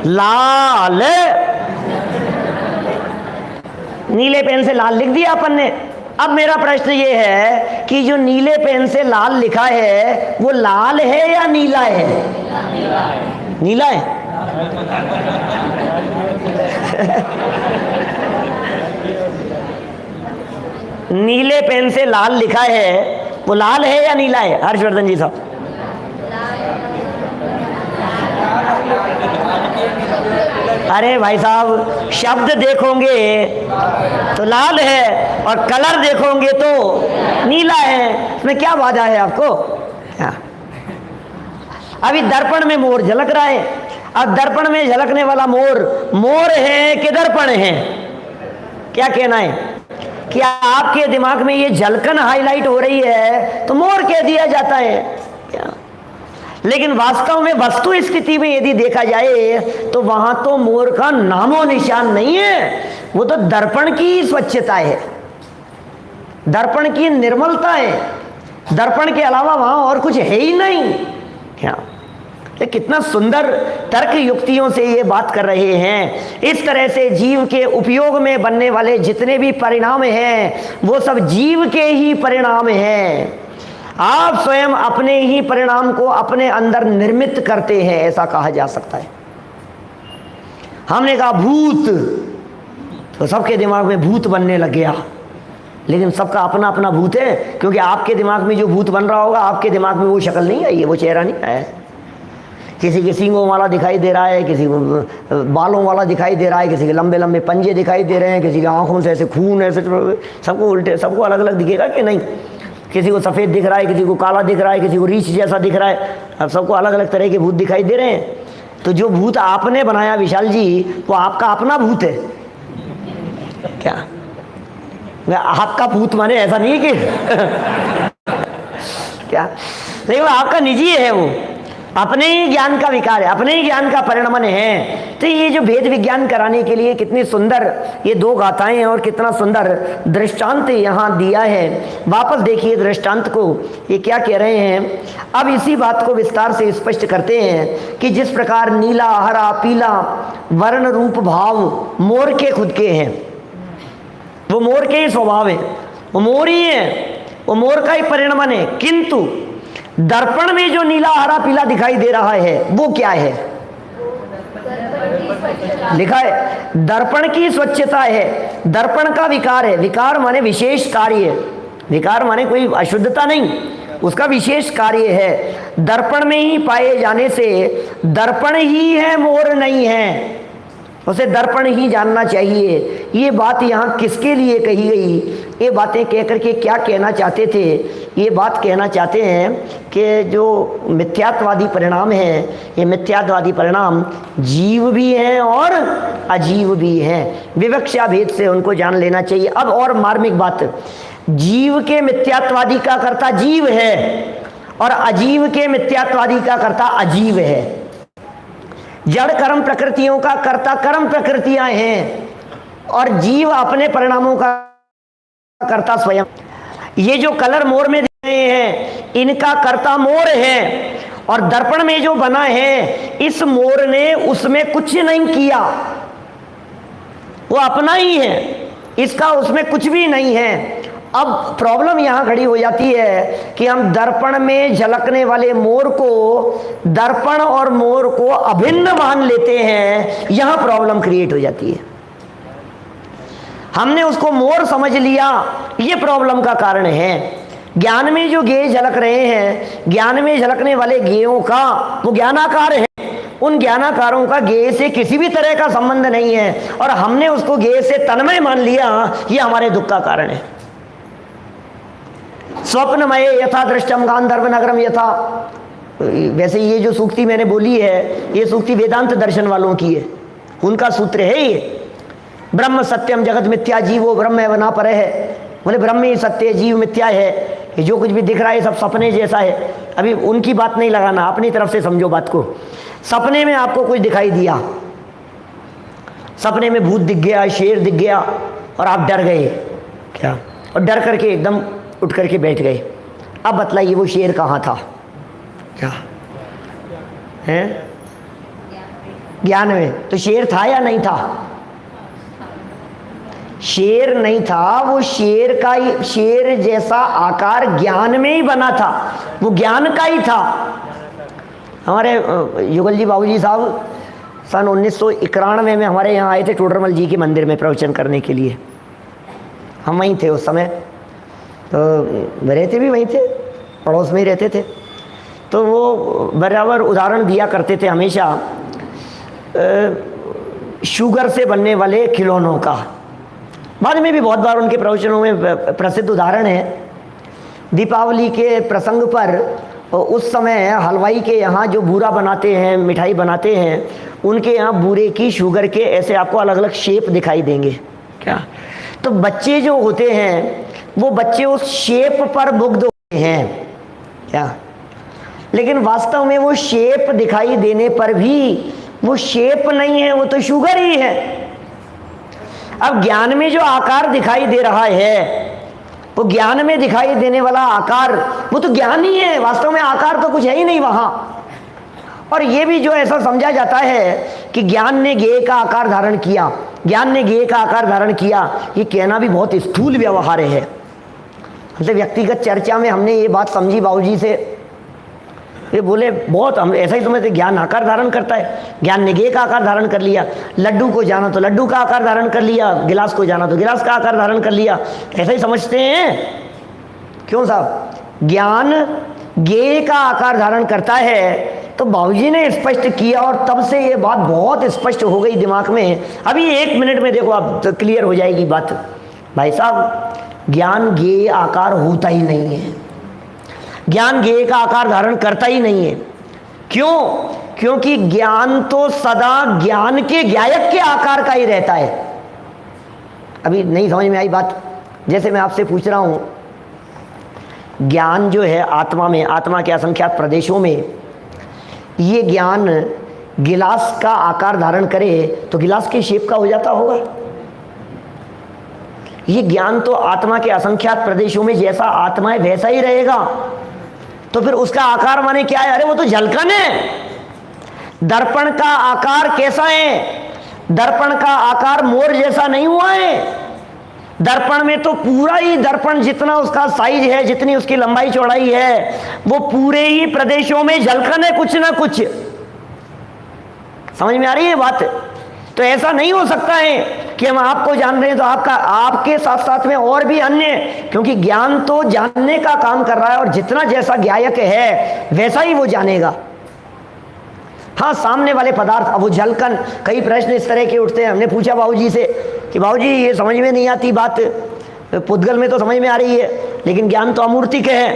लाल, नीले पेन से लाल लिख दिया अपन ने। अब मेरा प्रश्न ये है कि जो नीले पेन से लाल लिखा है वो लाल है या नीला है? नीला है। नीले पेन से लाल लिखा है वो लाल है या नीला है? हर्षवर्धन जी साहब। अरे भाई साहब, शब्द देखोगे तो लाल है और कलर देखोगे तो नीला है। इसमें क्या बाधा है आपको? अभी दर्पण में मोर झलक रहा है। अब दर्पण में झलकने वाला मोर मोर है कि दर्पण है? क्या कहना है? क्या आपके दिमाग में ये झलकन हाईलाइट हो रही है तो मोर कह दिया जाता है क्या? लेकिन वास्तव में वस्तु स्थिति में यदि देखा जाए तो वहां तो मोर का नामो निशान नहीं है। वो तो दर्पण की स्वच्छता है, दर्पण की निर्मलता है। दर्पण के अलावा वहां और कुछ है ही नहीं क्या? ये कितना सुंदर तर्क युक्तियों से ये बात कर रहे हैं। इस तरह से जीव के उपयोग में बनने वाले जितने भी परिणाम हैं वो सब जीव के ही परिणाम हैं। आप स्वयं अपने ही परिणाम को अपने अंदर निर्मित करते हैं, ऐसा कहा जा सकता है। हमने कहा भूत, तो सबके दिमाग में भूत बनने लग गया। लेकिन सबका अपना अपना भूत है, क्योंकि आपके दिमाग में जो भूत बन रहा होगा आपके दिमाग में वो शक्ल नहीं आई है, वो चेहरा नहीं आया है। किसी के सींगों वाला दिखाई दे रहा है, किसी को बालों वाला दिखाई दे रहा है, किसी के लंबे लंबे पंजे दिखाई दे रहे हैं, किसी की आंखों से ऐसे खून ऐसे, सबको उल्टे, सबको अलग अलग दिखेगा कि नहीं? किसी को सफ़ेद दिख रहा है, किसी को काला दिख रहा है, किसी को रीछ जैसा दिख रहा है। अब सबको अलग अलग तरह के भूत दिखाई दे रहे हैं। तो जो भूत आपने बनाया विशाल जी, वो आपका अपना भूत है क्या? आपका भूत माने ऐसा नहीं है कि क्या? नहीं, वो आपका निजी है, वो अपने ही ज्ञान का विकार है, अपने ही ज्ञान का परिणमन है। तो ये जो भेद विज्ञान कराने के लिए कितनी सुंदर ये दो गाथाएं और कितना सुंदर दृष्टांत यहाँ दिया है। वापस देखिए दृष्टांत को, ये क्या कह रहे हैं। अब इसी बात को विस्तार से स्पष्ट करते हैं कि जिस प्रकार नीला, हरा, पीला वर्ण रूप भाव मोर के खुद के हैं, वो मोर के ही स्वभाव है, वो मोर ही है, वो मोर का ही परिणमन है। किंतु दर्पण में जो नीला, हरा, पीला दिखाई दे रहा है वो क्या है? लिखा है दर्पण की स्वच्छता है, दर्पण का विकार है। विकार माने विशेष कार्य, विकार माने कोई अशुद्धता नहीं, उसका विशेष कार्य है। दर्पण में ही पाए जाने से दर्पण ही है, मोर नहीं है। उसे दर्पण ही जानना चाहिए। ये बात यहाँ किसके लिए कही गई? ये बातें कह करके क्या कहना चाहते थे? ये बात कहना चाहते हैं कि जो मिथ्यात्वादी परिणाम हैं, ये मिथ्यात्वादी परिणाम जीव भी हैं और अजीव भी हैं। विवक्षा भेद से उनको जान लेना चाहिए। अब और मार्मिक बात, जीव के मिथ्यात्वादी का कर्ता जीव है और अजीव के मिथ्यात्वादी का कर्ता अजीव है। जड़ कर्म प्रकृतियों का कर्ता कर्म प्रकृतियां हैं और जीव अपने परिणामों का कर्ता स्वयं। ये जो कलर मोर में दिख रहे हैं इनका कर्ता मोर है और दर्पण में जो बना है इस मोर ने उसमें कुछ नहीं किया, वो अपना ही है, इसका उसमें कुछ भी नहीं है। अब प्रॉब्लम यहाँ खड़ी हो जाती है कि हम दर्पण में झलकने वाले मोर को, दर्पण और मोर को अभिन्न मान लेते हैं। यहाँ प्रॉब्लम क्रिएट हो जाती है। हमने उसको मोर समझ लिया, ये प्रॉब्लम का कारण है। ज्ञान में जो गेय झलक रहे हैं, ज्ञान में झलकने वाले गेयों का वो ज्ञानाकार है, उन ज्ञानाकारों का गेय से किसी भी तरह का संबंध नहीं है, और हमने उसको गेय से तन्मय मान लिया, ये हमारे दुख का कारण है। स्वप्नमय यथा दृष्टम गांधर्व नगरम यथा, वैसे ये जो सूक्ति मैंने बोली है, ये सूक्ति वेदांत दर्शन वालों की है, उनका सूत्र है ये। ब्रह्म सत्यम जगत मिथ्या जीवो ब्रह्म एव न परे है, बोले ब्रह्म ही सत्य जीव मिथ्या है, ये जो कुछ भी दिख रहा है सब सपने जैसा है। अभी उनकी बात नहीं लगाना, अपनी तरफ से समझो बात को। सपने में आपको कुछ दिखाई दिया, सपने में भूत दिख गया, शेर दिख गया, और आप डर गए क्या, और डर करके एकदम उठ करके बैठ गए। अब बतलाइए वो शेर कहाँ था? क्या है? ज्ञान में। तो शेर था या नहीं था? शेर नहीं था, वो शेर का ही, शेर जैसा आकार ज्ञान में ही बना था, वो ज्ञान का ही था। हमारे युगल जी बाबूजी साहब सन 1991 में हमारे यहाँ आए थे टोडरमल जी के मंदिर में प्रवचन करने के लिए। हम वहीं थे उस समय, तो रहते भी वहीं थे, पड़ोस में ही रहते थे। तो वो बराबर उदाहरण दिया करते थे हमेशा शुगर से बनने वाले खिलौनों का। बाद में भी बहुत बार उनके प्रवचनों में प्रसिद्ध उदाहरण है। दीपावली के प्रसंग पर उस समय हलवाई के यहाँ जो बूरा बनाते हैं, मिठाई बनाते हैं, उनके यहाँ बूरे की, शुगर के ऐसे आपको अलग अलग शेप दिखाई देंगे क्या। तो बच्चे जो होते हैं वो बच्चे उस शेप पर मुग्ध होते हैं क्या, लेकिन वास्तव में वो शेप दिखाई देने पर भी वो शेप नहीं है, वो तो शुगर ही है। अब ज्ञान में जो आकार दिखाई दे रहा है, वो ज्ञान में दिखाई देने वाला आकार वो तो ज्ञान ही है, वास्तव में आकार तो कुछ है ही नहीं वहां। और ये भी जो ऐसा समझा जाता है कि ज्ञान ने ज्ञेय का आकार धारण किया, ज्ञान ने ज्ञेय का आकार धारण किया, ये कहना भी बहुत स्थूल व्यवहार है। मतलब व्यक्तिगत चर्चा में हमने ये बात समझी बाबूजी से, ये बोले बहुत हम ऐसा ही समझते ज्ञान आकार धारण करता है, ज्ञान ने ज्ञेय का आकार धारण कर लिया, लड्डू को जाना तो लड्डू का आकार धारण कर लिया, गिलास को जाना तो गिलास का आकार धारण कर लिया, ऐसा ही समझते हैं। क्यों साहब? ज्ञान ज्ञेय का आकार धारण करता है, तो बाबूजी ने स्पष्ट किया और तब से ये बात बहुत स्पष्ट हो गई दिमाग में। अभी 1 मिनट में देखो आप तो क्लियर हो जाएगी बात। भाई साहब, ज्ञान ज्ञेय आकार होता ही नहीं है, ज्ञान ज्ञेय का आकार धारण करता ही नहीं है। क्यों? क्योंकि ज्ञान तो सदा ज्ञान के ज्ञायक के आकार का ही रहता है। अभी नहीं समझ में आई बात? जैसे मैं आपसे पूछ रहा हूं, ज्ञान जो है आत्मा में, आत्मा के असंख्यात प्रदेशों में, ये ज्ञान गिलास का आकार धारण करे तो गिलास के शेप का हो जाता होगा। ये ज्ञान तो आत्मा के असंख्यात प्रदेशों में जैसा आत्मा है वैसा ही रहेगा, तो फिर उसका आकार माने क्या है? अरे वो तो झलकन है। दर्पण का आकार कैसा है? दर्पण का आकार मोर जैसा नहीं हुआ है। दर्पण में तो पूरा ही दर्पण जितना उसका साइज है, जितनी उसकी लंबाई चौड़ाई है, वो पूरे ही प्रदेशों में झलकन है कुछ ना कुछ। समझ में आ रही है बात? तो ऐसा नहीं हो सकता है कि हम आपको जान रहे हैं तो आपका, आपके साथ साथ में और भी अन्य, क्योंकि ज्ञान तो जानने का काम कर रहा है और जितना जैसा ज्ञायक है वैसा ही वो जानेगा। हाँ, सामने वाले पदार्थ, अब वो झलकन, कई प्रश्न इस तरह के उठते हैं। हमने पूछा बाबूजी से कि बाबूजी ये समझ में नहीं आती बात, पुद्गल में तो समझ में आ रही है लेकिन ज्ञान तो अमूर्तिक है।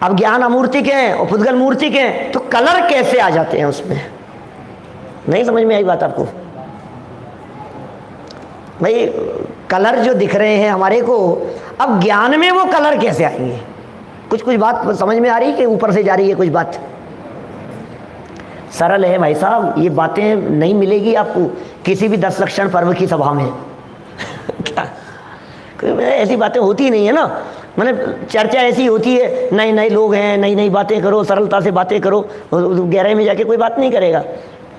अब ज्ञान अमूर्तिक है और पुद्गल मूर्तिक है, तो कलर कैसे आ जाते हैं उसमें? नहीं समझ में आई बात आपको? भाई कलर जो दिख रहे हैं हमारे को, अब ज्ञान में वो कलर कैसे आएंगे? कुछ बात समझ में आ रही है कि ऊपर से जा रही है कुछ बात? सरल है भाई साहब, ये बातें नहीं मिलेगी आपको किसी भी 10 लक्षण पर्व की सभा में। क्या ऐसी बातें होती नहीं है ना, मतलब चर्चा ऐसी होती है, नए नए लोग हैं, नई नई बातें करो, सरलता से बातें करो, गहराई में जाके कोई बात नहीं करेगा।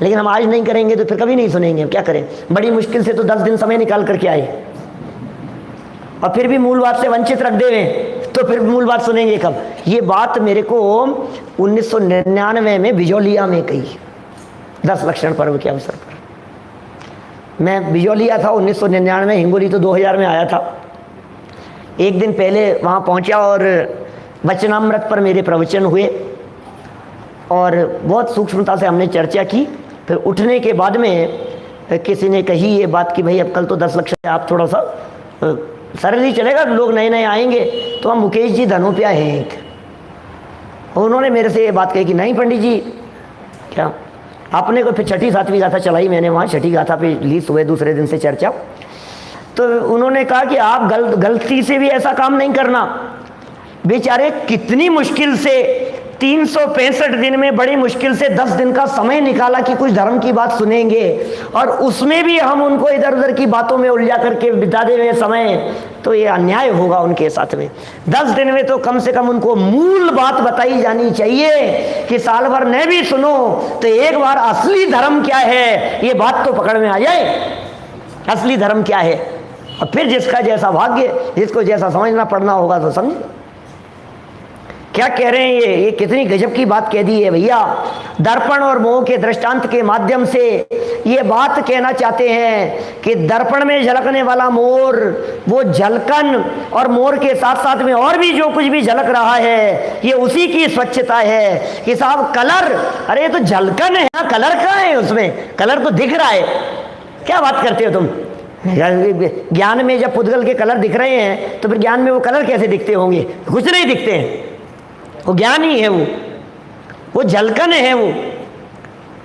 लेकिन हम आज नहीं करेंगे तो फिर कभी नहीं सुनेंगे। क्या करें? बड़ी मुश्किल से तो 10 दिन समय निकाल करके आए और फिर भी मूल बात से वंचित रख देवे, तो फिर मूल बात सुनेंगे कब? ये बात मेरे को 1999 में बिजौलिया में कही, 10 लक्षण पर्व के अवसर पर। मैं बिजौलिया था 1999, हिंगोली तो 2000 में आया था। एक दिन पहले वहाँ पहुँचा और वचनामृत पर मेरे प्रवचन हुए और बहुत सूक्ष्मता से हमने चर्चा की। फिर उठने के बाद में किसी ने कही ये बात कि भाई अब कल तो 10 लाख से आप थोड़ा सा सरल ही चलेगा, लोग नए नए आएंगे, तो हम मुकेश जी धनोपिया हैं एक। और उन्होंने मेरे से ये बात कही कि नहीं पंडित जी, क्या आपने को फिर छठी सातवीं गाथा चलाई, मैंने वहाँ छठी गाथा पे ली सुबह दूसरे दिन से चर्चा। तो उन्होंने कहा कि आप गलती से भी ऐसा काम नहीं करना। बेचारे कितनी मुश्किल से 365 दिन में बड़ी मुश्किल से 10 दिन का समय निकाला कि कुछ धर्म की बात सुनेंगे, और उसमें भी हम उनको इधर उधर की बातों में उलझा करके बिता दे हुए समय, तो ये अन्याय होगा उनके साथ में। 10 दिन में तो कम से कम उनको मूल बात बताई जानी चाहिए कि साल भर न भी सुनो तो एक बार असली धर्म क्या है ये बात तो पकड़ में आ जाए, असली धर्म क्या है। और फिर जिसका जैसा भाग्य, जिसको जैसा समझना पड़ना होगा तो समझ। क्या कह रहे हैं ये कितनी गजब की बात कह दी है भैया। दर्पण और मोह के दृष्टांत के माध्यम से ये बात कहना चाहते हैं कि दर्पण में झलकने वाला मोर, वो झलकन और मोर के साथ साथ में और भी जो कुछ भी झलक रहा है ये उसी की स्वच्छता है कि साहब कलर, अरे ये तो झलकन है ना, कलर कहाँ है उसमें, कलर तो दिख रहा है। क्या बात करते हो तुम? ज्ञान में जब पुद्गल के कलर दिख रहे हैं तो फिर ज्ञान में वो कलर कैसे दिखते होंगे? कुछ नहीं दिखते हैं, वो ज्ञान ही है, वो झलकन है। वो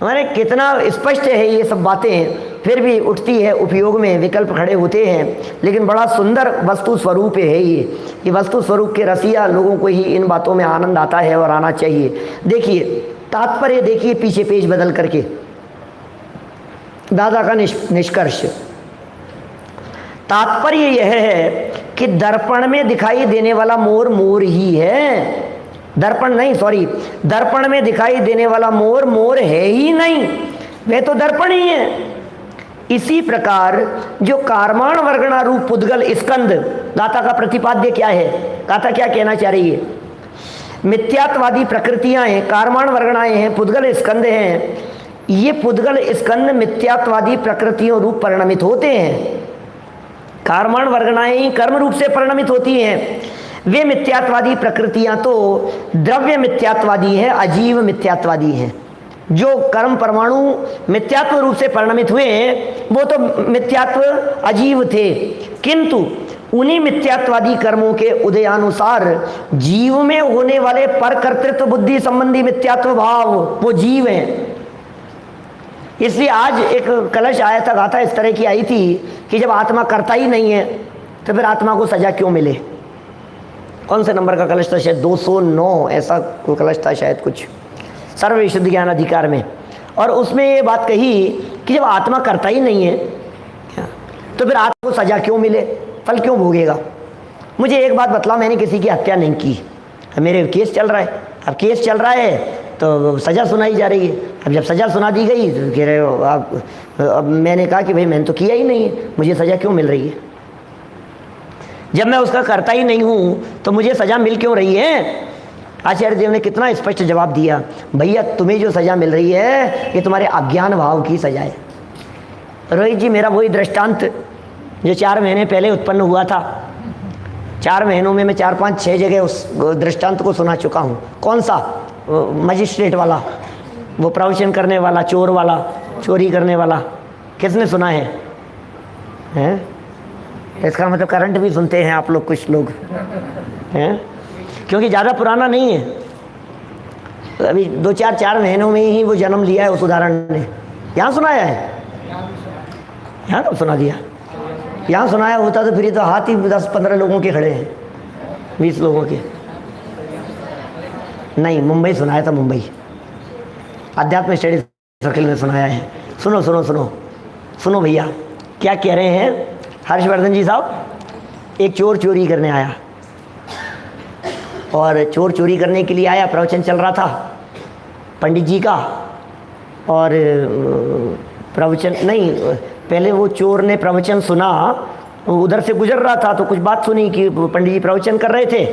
हमारे कितना स्पष्ट है ये सब बातें, फिर भी उठती है उपयोग में, विकल्प खड़े होते हैं। लेकिन बड़ा सुंदर वस्तु स्वरूप है ये वस्तु स्वरूप के रसिया लोगों को ही इन बातों में आनंद आता है और आना चाहिए। देखिए तात्पर्य, देखिए पीछे पेज बदल करके दादा का निष्कर्ष। तात्पर्य यह है कि दर्पण में दिखाई देने वाला मोर मोर ही है, दर्पण नहीं, सॉरी, दर्पण में दिखाई देने वाला मोर मोर है ही नहीं, वह तो दर्पण ही है। इसी प्रकार जो कारमाण वर्गणा रूप पुद्गल स्कंद, गाथा का प्रतिपाद्य क्या है, गाथा क्या कहना चाह रही है? मिथ्यात्वादी प्रकृतियां हैं, कारमाण वर्गणाएं हैं, पुद्गल स्कंद हैं। ये पुद्गल स्कंद मिथ्यात्वादी प्रकृतियों रूप परिणमित होते हैं। कारमाण वर्गणाएं ही कर्म रूप से परिणमित होती हैं। वे मिथ्यात्वादी प्रकृतियां तो द्रव्य मिथ्यात्वादी है, अजीव मिथ्यात्वादी हैं। जो कर्म परमाणु मिथ्यात्व रूप से परिणमित हुए हैं वो तो मिथ्यात्व अजीव थे, किंतु उन्हीं मिथ्यात्वादी कर्मों के उदयानुसार जीव में होने वाले पर कर्तृत्व बुद्धि संबंधी मिथ्यात्व भाव वो जीव हैं। इसलिए आज एक कलश आया था, गाथा इस तरह की आई थी कि जब आत्मा करता ही नहीं है तो फिर आत्मा को सजा क्यों मिले। कौन से नंबर का कलश था? शायद 209 ऐसा कोई कलश था शायद, कुछ सर्व विशुद्ध ज्ञान अधिकार में। और उसमें ये बात कही कि जब आत्मा करता ही नहीं है तो फिर आत्मा को सजा क्यों मिले, फल क्यों भोगेगा। मुझे एक बात बतलाओ, मैंने किसी की हत्या नहीं की, मेरे केस चल रहा है। अब केस चल रहा है तो सज़ा सुनाई जा रही है। अब जब सज़ा सुना दी गई तो कह रहे हो आप, अब मैंने कहा कि भाई मैंने तो किया ही नहीं है, मुझे सज़ा क्यों मिल रही है? जब मैं उसका करता ही नहीं हूँ तो मुझे सज़ा मिल क्यों रही है? आचार्य देव ने कितना स्पष्ट जवाब दिया, भैया तुम्हें जो सज़ा मिल रही है ये तुम्हारे अज्ञान भाव की सज़ा है। रोहित जी, मेरा वही दृष्टांत जो 4 महीने पहले उत्पन्न हुआ था, 4 महीनों में मैं 4, 5, 6 जगह उस दृष्टांत को सुना चुका हूँ। कौन सा? मजिस्ट्रेट वाला, वो प्रवचन करने वाला, चोर वाला, चोरी करने वाला, किसने सुना है? हैं? इसका मतलब करंट भी सुनते हैं आप लोग, कुछ लोग हैं, क्योंकि ज़्यादा पुराना नहीं है, अभी 2-4 महीनों में ही वो जन्म लिया है उस उदाहरण ने। यहाँ सुनाया है? यहाँ कब सुना दिया? यहाँ सुनाया होता तो फिर तो हाथ ही 10-15 लोगों के खड़े हैं, 20 लोगों के। नहीं, मुंबई सुनाया था, मुंबई अध्यात्म स्टडी सर्कल में सुनाया है। सुनो सुनो सुनो सुनो भैया, क्या कह रहे हैं हर्षवर्धन जी साहब। एक चोर चोरी करने आया, और चोर चोरी करने के लिए आया, प्रवचन चल रहा था पंडित जी का, और प्रवचन नहीं, पहले वो चोर ने प्रवचन सुना, उधर से गुजर रहा था तो कुछ बात सुनी कि पंडित जी प्रवचन कर रहे थे,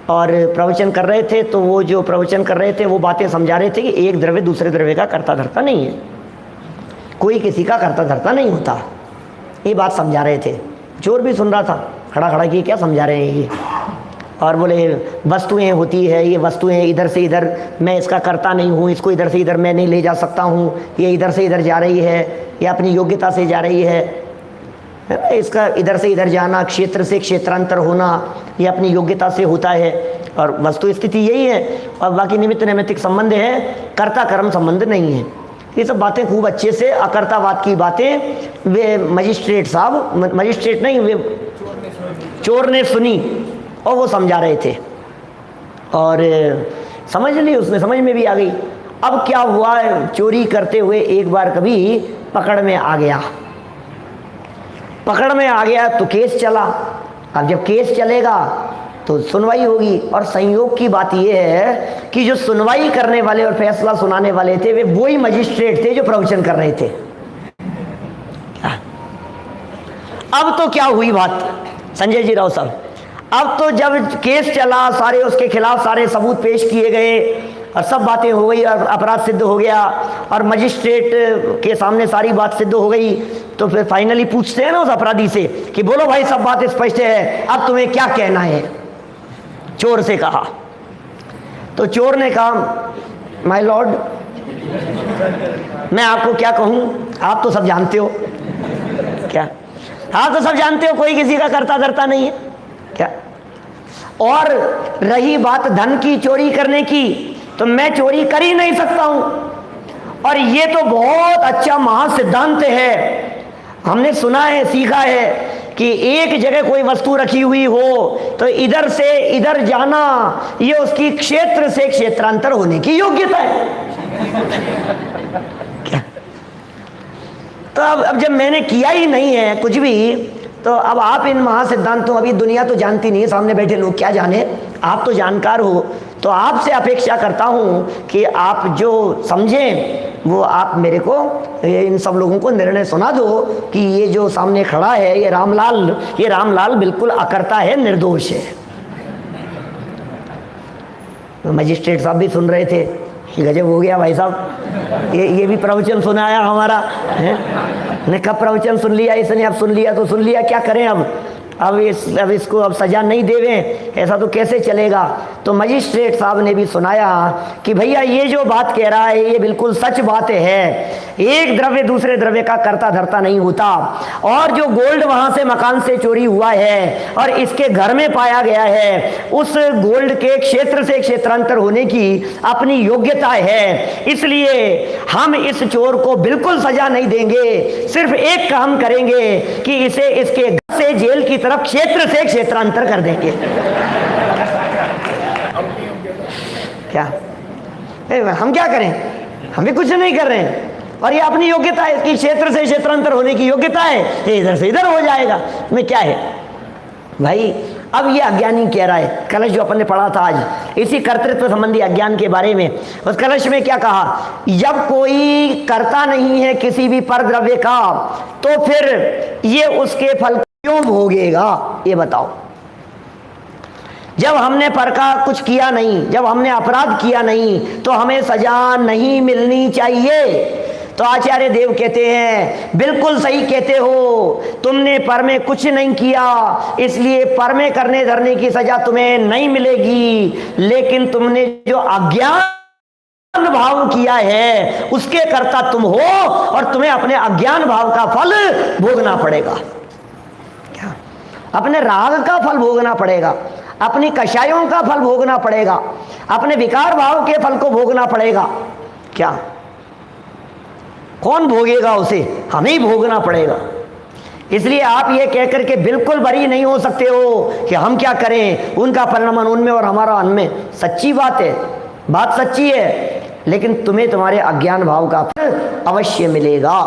और प्रवचन कर रहे थे तो वो जो प्रवचन कर रहे थे वो बातें समझा रहे थे कि एक द्रव्य दूसरे द्रव्य का कर्ता धर्ता नहीं है। कोई किसी का करता धरता नहीं होता। ये बात समझा रहे थे। चोर भी सुन रहा था खड़ा खड़ा कि क्या समझा रहे हैं ये। और बोले वस्तुएं होती है, ये वस्तुएं इधर से इधर, मैं इसका करता नहीं हूँ, इसको इधर से इधर मैं नहीं ले जा सकता हूँ, ये इधर से इधर जा रही है, ये अपनी योग्यता से जा रही है ना, इसका इधर से इधर जाना, क्षेत्र से क्षेत्रांतर होना, ये अपनी योग्यता से होता है। और वस्तु स्थिति यही है, और बाकी निमित्त नैमित्तिक संबंध है, कर्ता कर्म संबंध नहीं है। ये सब बातें खूब अच्छे से, अकर्तावाद की बातें वे मजिस्ट्रेट साहब, मजिस्ट्रेट नहीं, वे चोर ने सुनी और वो समझा रहे थे और समझ ली, उसने समझ में भी आ गई। अब क्या हुआ, चोरी करते हुए एक बार कभी पकड़ में आ गया। पकड़ में आ गया तो केस चला। अब जब केस चलेगा तो सुनवाई होगी, और संयोग की बात यह है कि जो सुनवाई करने वाले और फैसला सुनाने वाले थे वे वही मजिस्ट्रेट थे जो प्रवचन कर रहे थे। अब तो क्या हुई बात संजय जी राव साहब, अब तो जब केस चला, सारे उसके खिलाफ सारे सबूत पेश किए गए और सब बातें हो गई और अपराध सिद्ध हो गया और मजिस्ट्रेट के सामने सारी बात सिद्ध हो गई, तो फिर फाइनली पूछते हैं ना उस अपराधी से कि बोलो भाई सब बात स्पष्ट है, अब तुम्हें क्या कहना है। चोर से कहा, तो चोर ने कहा माय लॉर्ड मैं आपको क्या कहूं, आप तो सब जानते हो। क्या? आप तो सब जानते हो कोई किसी का करता धरता नहीं है क्या। और रही बात धन की चोरी करने की, तो मैं चोरी कर ही नहीं सकता हूं, और ये तो बहुत अच्छा महासिद्धांत है। हमने सुना है, सीखा है कि एक जगह कोई वस्तु रखी हुई हो तो इधर से इधर जाना ये उसकी क्षेत्र से क्षेत्रांतर होने की योग्यता है। क्या? तो अब जब मैंने किया ही नहीं है कुछ भी, तो अब आप इन महासिद्धांतों, अभी दुनिया तो जानती नहीं है, सामने बैठे लोग क्या जाने, आप तो जानकार हो, तो आपसे अपेक्षा करता हूं कि आप जो समझें वो आप मेरे को, इन सब लोगों को निर्णय सुना दो कि ये जो सामने खड़ा है ये रामलाल बिल्कुल अकर्ता है, निर्दोष है। तो मजिस्ट्रेट साहब भी सुन रहे थे कि गजब हो गया भाई साहब, ये भी प्रवचन सुनाया हमारा है ने, कब प्रवचन सुन लिया इसने, अब सुन लिया तो सुन लिया, क्या करें अब इसको अब सजा नहीं देवें, ऐसा तो कैसे चलेगा। तो मजिस्ट्रेट साहब ने भी सुनाया कि भैया ये जो बात कह रहा है ये बिल्कुल सच बात है, एक द्रव्य दूसरे द्रव्य का करता धरता नहीं होता, और जो गोल्ड वहां से मकान से चोरी हुआ है और इसके घर में पाया गया है, उस गोल्ड के क्षेत्र से क्षेत्रांतर होने की अपनी योग्यता है, इसलिए हम इस चोर को बिल्कुल सजा नहीं देंगे, सिर्फ एक काम करेंगे कि इसे इसके घर से जेल की तरफ क्षेत्र से क्षेत्रांतर कर देंगे। क्या हम क्या करें, हम भी कुछ नहीं कर रहे हैं, और ये अपनी योग्यता है कि क्षेत्र से क्षेत्रांतर होने की योग्यता है, ये इधर से इधर हो जाएगा, में क्या है भाई। अब ये अज्ञानी कह रहा है, कलश जो अपन ने पढ़ा था आज इसी कर्तृत्व संबंधी अज्ञान के बारे में, उस कलश में क्या कहा, जब कोई करता नहीं है किसी भी पर द्रव्य का तो फिर ये उसके फल क्यों भोगेगा, ये बताओ। जब हमने पर का कुछ किया नहीं, जब हमने अपराध किया नहीं, तो हमें सजा नहीं मिलनी चाहिए। तो आचार्य देव कहते हैं बिल्कुल सही कहते हो, तुमने पर में कुछ नहीं किया, इसलिए पर में करने धरने की सजा तुम्हें नहीं मिलेगी, लेकिन तुमने जो अज्ञान भाव किया है उसके कर्ता तुम हो, और तुम्हें अपने अज्ञान भाव का फल भोगना पड़ेगा। क्या? अपने राग का फल भोगना पड़ेगा, अपनी कषायों का फल भोगना पड़ेगा, अपने विकार भाव के फल को भोगना पड़ेगा। क्या? कौन भोगेगा उसे? हमें ही भोगना पड़ेगा। इसलिए आप ये कहकर के बिल्कुल बरी नहीं हो सकते हो कि हम क्या करें, उनका परिणाम उनमें और हमारा उनमें। सच्ची बात है, बात सच्ची है, लेकिन तुम्हें तुम्हारे अज्ञान भाव का फल अवश्य मिलेगा।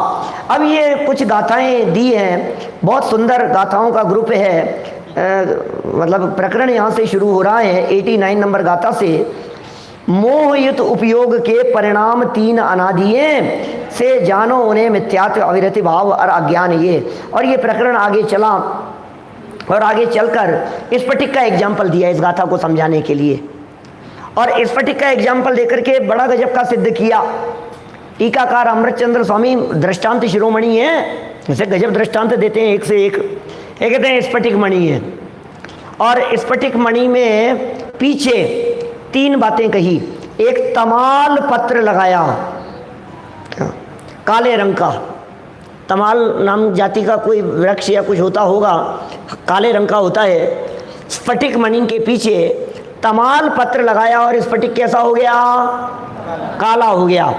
अब ये कुछ गाथाएं दी हैं, बहुत सुंदर गाथाओं का ग्रुप है, मतलब प्रकरण यहाँ से शुरू हो रहा है 89 नंबर गाथा से। मोहयुत उपयोग के परिणाम तीन अनादिये से जानो उन्हें मिथ्यात्व अविरति भाव और अज्ञान ये। और ये प्रकरण आगे चला और आगे चलकर स्फटिक का एग्जाम्पल दिया इस गाथा को समझाने के लिए, और स्फटिक का एग्जाम्पल देकर के बड़ा गजब का सिद्ध किया टीकाकार अमृतचंद्र स्वामी दृष्टांत शिरोमणि है, जैसे गजब दृष्टांत देते हैं एक से एक। ये कहते हैं स्फटिक मणि है, और स्फटिक मणि में पीछे 3 बातें कही। एक तमाल पत्र लगाया, काले रंग का, तमाल नाम जाति का कोई वृक्ष या कुछ होता होगा, काले रंग का होता है। स्फटिक मणि के पीछे तमाल पत्र लगाया और स्फटिक कैसा हो गया? काला हो गया।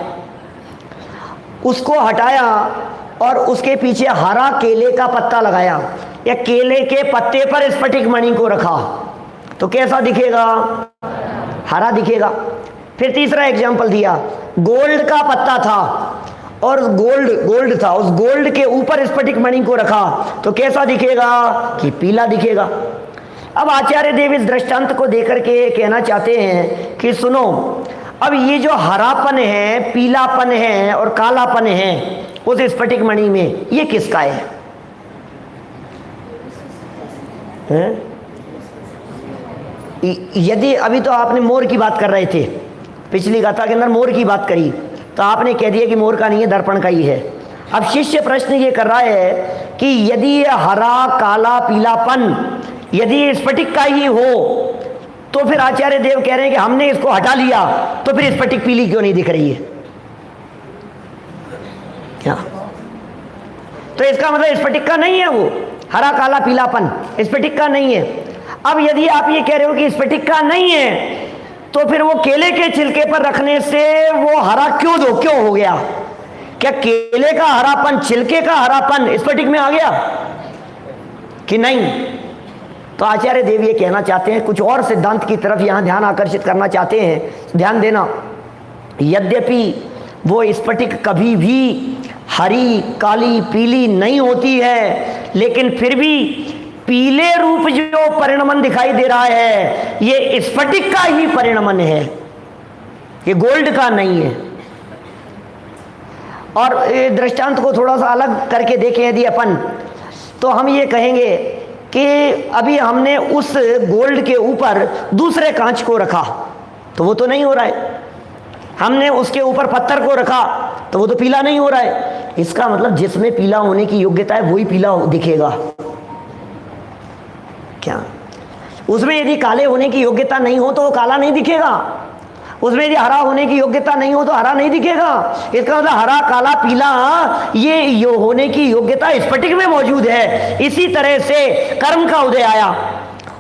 उसको हटाया और उसके पीछे हरा केले का पत्ता लगाया, या केले के पत्ते पर स्फटिक मणि को रखा, तो कैसा दिखेगा? हरा दिखेगा। फिर तीसरा एग्जाम्पल दिया, गोल्ड का पत्ता था और गोल्ड था, उस गोल्ड के ऊपर स्फटिक मणि को रखा, तो कैसा दिखेगा? कि पीला दिखेगा। अब आचार्य देव इस दृष्टांत को देकर के कहना चाहते हैं कि सुनो, अब ये जो हरापन है, पीलापन है और कालापन है उस स्फटिक मणि में, ये किसका है? यदि अभी तो आपने मोर की बात कर रहे थे, पिछली गाथा के अंदर मोर की बात करी, तो आपने कह दिया कि मोर का नहीं है, दर्पण का ही है। अब शिष्य प्रश्न ये कर रहा है कि यदि ये हरा काला पीलापन यदि स्फटिक का ही हो, तो फिर आचार्य देव कह रहे हैं कि हमने इसको हटा लिया, तो फिर स्फटिक पीली क्यों नहीं दिख रही है? क्या? तो इसका मतलब स्फटिक का नहीं है वो हरा काला पीलापन, स्फटिक का नहीं है। अब यदि आप ये कह रहे हो कि स्फटिक का नहीं है, तो फिर वो केले के छिलके पर रखने से वो हरा क्यों हो गया? क्या केले का हरापन, छिलके का हरापन स्फटिक में आ गया कि नहीं? तो आचार्य देव ये कहना चाहते हैं, कुछ और सिद्धांत की तरफ यहां ध्यान आकर्षित करना चाहते हैं। ध्यान देना, यद्यपि वो स्फटिक कभी भी हरी काली पीली नहीं होती है, लेकिन फिर भी पीले रूप जो परिणमन दिखाई दे रहा है, ये स्फटिक का ही परिणमन है, ये गोल्ड का नहीं है। और दृष्टांत को थोड़ा सा अलग करके देखें यदि अपन, तो हम ये कहेंगे कि अभी हमने उस गोल्ड के ऊपर दूसरे कांच को रखा, तो वो तो नहीं हो रहा है। हमने उसके ऊपर पत्थर को रखा, तो वो तो पीला नहीं हो रहा है। इसका मतलब जिसमें पीला होने की योग्यता है वही पीला दिखेगा क्या? उसमें यदि काले होने की योग्यता नहीं हो तो वो काला नहीं दिखेगा, उसमें यदि हरा होने की योग्यता नहीं हो तो हरा नहीं दिखेगा। इसका मतलब हरा काला पीला ये होने की योग्यता स्फटिक में मौजूद है। इसी तरह से कर्म का उदय आया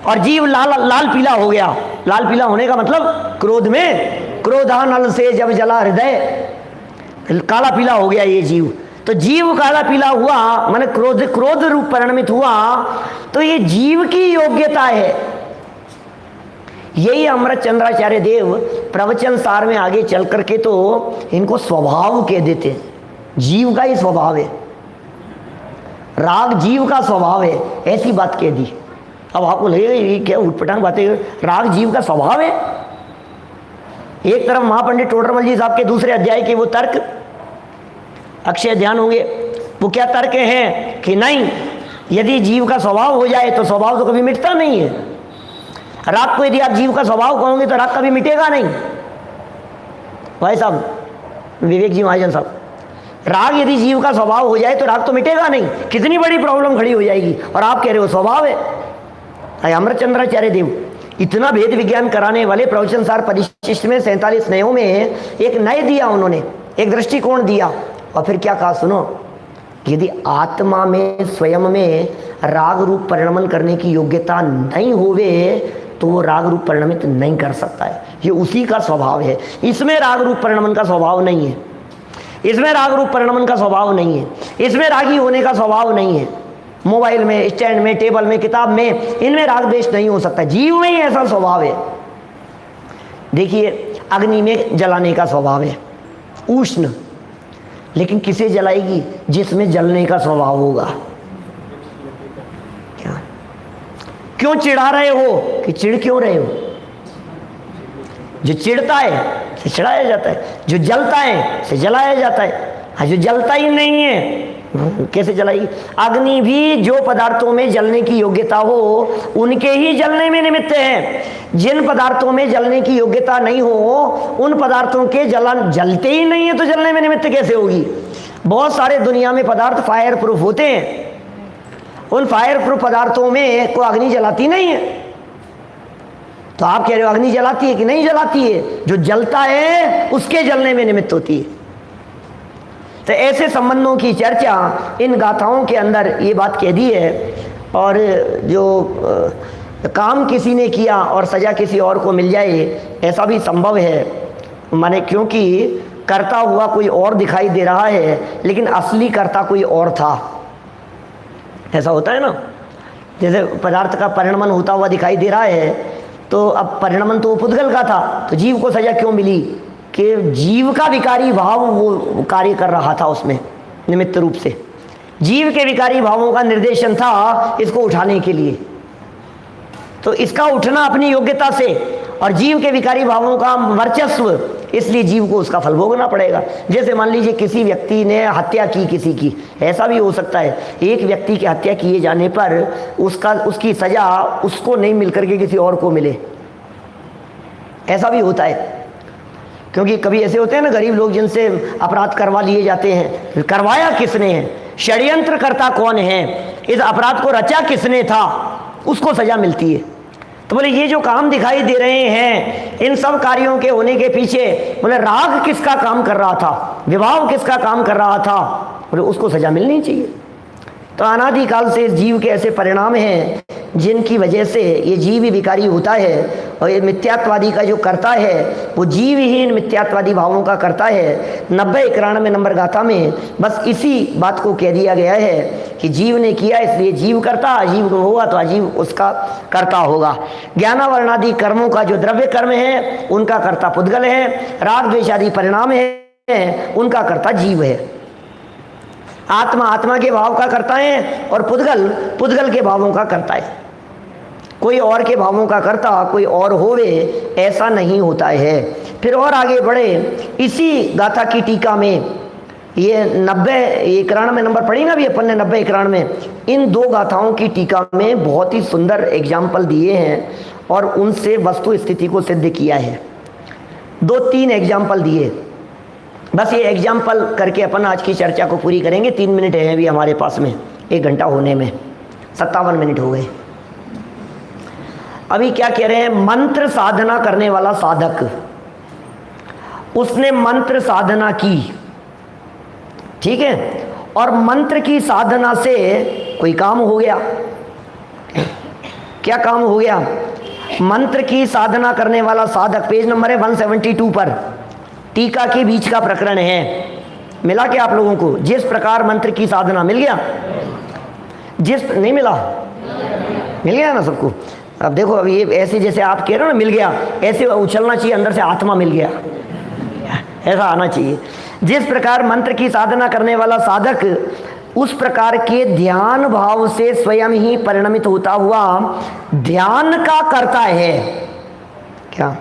और जीव लाल पीला हो गया। लाल पीला होने का मतलब क्रोध में, क्रोधानल से जब जला हृदय, काला पीला हो गया ये जीव। तो जीव काला पीला हुआ माने क्रोध रूप परिणमित हुआ, तो ये जीव की योग्यता है। यही अमृत चंद्राचार्य देव प्रवचन सार में आगे चल करके तो इनको स्वभाव कह देते हैं। जीव का ही स्वभाव है, राग जीव का स्वभाव है, ऐसी बात कह दी। अब आपको लगेगा ये क्या उटपटांग बातें, राग जीव का स्वभाव है। एक तरफ महापंडित टोडरमल जी साहब के दूसरे अध्याय के वो तर्क अक्षय ध्यान होंगे, वो क्या तर्क हैं कि नहीं, यदि जीव का स्वभाव हो जाए तो स्वभाव तो कभी मिटता नहीं है। राग को यदि आप जीव का स्वभाव कहोगे तो राग कभी मिटेगा नहीं। भाई साहब विवेक जी महाजन साहब, राग यदि जीव का स्वभाव हो जाए तो राग तो मिटेगा नहीं, कितनी बड़ी प्रॉब्लम खड़ी हो जाएगी। और आप कह रहे हो स्वभाव है। अमृत चंद्राचार्य देव इतना भेद विज्ञान कराने वाले प्रवचन सार परिशिष्ट में 47 नयों में एक नए दिया, उन्होंने एक दृष्टिकोण दिया। और फिर क्या कहा सुनो, यदि आत्मा में स्वयं में राग रूप परिणमन करने की योग्यता नहीं होवे तो वो राग रूप परिणमित नहीं कर सकता है। ये उसी का स्वभाव है। इसमें राग रूप परिणमन का स्वभाव नहीं है, इसमें राग रूप परिणमन का स्वभाव नहीं है, इसमें रागी होने का स्वभाव नहीं है। मोबाइल में, स्टैंड में, टेबल में, किताब में, इनमें राग द्वेष नहीं हो सकता। जीव में ही ऐसा स्वभाव है। देखिए अग्नि में जलाने का स्वभाव है, उष्ण, लेकिन किसे जलाएगी? जिसमें जलने का स्वभाव होगा। क्या क्यों चिढ़ा रहे हो कि चिढ़ क्यों रहे हो? जो चिढ़ता है से चिढ़ाया जाता है, जो जलता है से जलाया जाता है। हाँ, जो जलता ही नहीं है कैसे जलाएगी? अग्नि भी जो पदार्थों में जलने की योग्यता हो उनके ही जलने में निमित्त है। जिन पदार्थों में जलने की योग्यता नहीं हो उन पदार्थों के जलन जलते ही नहीं है तो जलने में निमित्त कैसे होगी? बहुत सारे दुनिया में पदार्थ फायर प्रूफ होते हैं, उन फायर प्रूफ पदार्थों में को अग्नि जलाती नहीं है। तो आप कह रहे हो अग्नि जलाती है कि नहीं जलाती है? जो जलता है उसके जलने में निमित्त होती है। तो ऐसे संबंधों की चर्चा इन गाथाओं के अंदर ये बात कह दी है। और जो काम किसी ने किया और सजा किसी और को मिल जाए ऐसा भी संभव है, माने क्योंकि करता हुआ कोई और दिखाई दे रहा है लेकिन असली करता कोई और था। ऐसा होता है ना, जैसे पदार्थ का परिणमन होता हुआ दिखाई दे रहा है तो अब परिणमन तो पुद्गल का था तो जीव को सजा क्यों मिली? कि जीव का विकारी भाव वो कार्य कर रहा था उसमें निमित्त रूप से, जीव के विकारी भावों का निर्देशन था इसको उठाने के लिए। तो इसका उठना अपनी योग्यता से और जीव के विकारी भावों का वर्चस्व, इसलिए जीव को उसका फल भोगना पड़ेगा। जैसे मान लीजिए किसी व्यक्ति ने हत्या की किसी की, ऐसा भी हो सकता है एक व्यक्ति की हत्या किए जाने पर उसकी सजा उसको नहीं मिल करके किसी और को मिले, ऐसा भी होता है। क्योंकि कभी ऐसे होते हैं ना गरीब लोग जिनसे अपराध करवा लिए जाते हैं, करवाया किसने है, षड्यंत्रकर्ता कौन है, इस अपराध को रचा किसने था, उसको सजा मिलती है। तो बोले ये जो काम दिखाई दे रहे हैं इन सब कार्यों के होने के पीछे बोले राग किसका काम कर रहा था, विभाव किसका काम कर रहा था, बोले उसको सजा मिलनी चाहिए। तो अनादिकाल से जीव के ऐसे परिणाम हैं जिनकी वजह से ये जीव ही विकारी होता है। और ये मिथ्यात्वादी का जो करता है वो जीव ही इन मिथ्यात्वादी भावों का करता है। 90-91 नंबर गाथा में बस इसी बात को कह दिया गया है कि जीव ने किया इसलिए जीव करता, अजीव होगा तो अजीव उसका करता होगा। ज्ञानावरणादि कर्मों का जो द्रव्य कर्म है उनका कर्ता पुद्गल है, राग द्वेष आदि परिणाम है उनका कर्ता जीव है। आत्मा आत्मा के भाव का करता है और पुद्गल पुद्गल के भावों का करता है। कोई और के भावों का करता कोई और होवे ऐसा नहीं होता है। फिर और आगे बढ़े इसी गाथा की टीका में ये 90-91 नंबर पढ़ी ना भी अपन ने 90-91 में, इन दो गाथाओं की टीका में बहुत ही सुंदर एग्जाम्पल दिए हैं और उनसे वस्तु स्थिति को सिद्ध किया है। 2-3 एग्जाम्पल दिए, बस ये एग्जाम्पल करके अपन आज की चर्चा को पूरी करेंगे। 3 मिनट है अभी हमारे पास में, 1 घंटा होने में 57 मिनट हो गए। अभी क्या कह रहे हैं, मंत्र साधना करने वाला साधक, उसने मंत्र साधना की, ठीक है, और मंत्र की साधना से कोई काम हो गया। क्या काम हो गया? मंत्र की साधना करने वाला साधक, पेज नंबर है 172 पर, टीका के बीच का प्रकरण है। मिला क्या आप लोगों को? जिस प्रकार मंत्र की साधना मिल गया, जिस नहीं मिला, मिल गया ना सबको। अब देखो अब ये ऐसे जैसे आप कह रहे हो ना मिल गया, ऐसे उछलना चाहिए अंदर से, आत्मा मिल गया, ऐसा आना चाहिए। जिस प्रकार मंत्र की साधना करने वाला साधक उस प्रकार के ध्यान भाव से स्वयं ही परिणमित होता हुआ ध्यान का करता है क्या,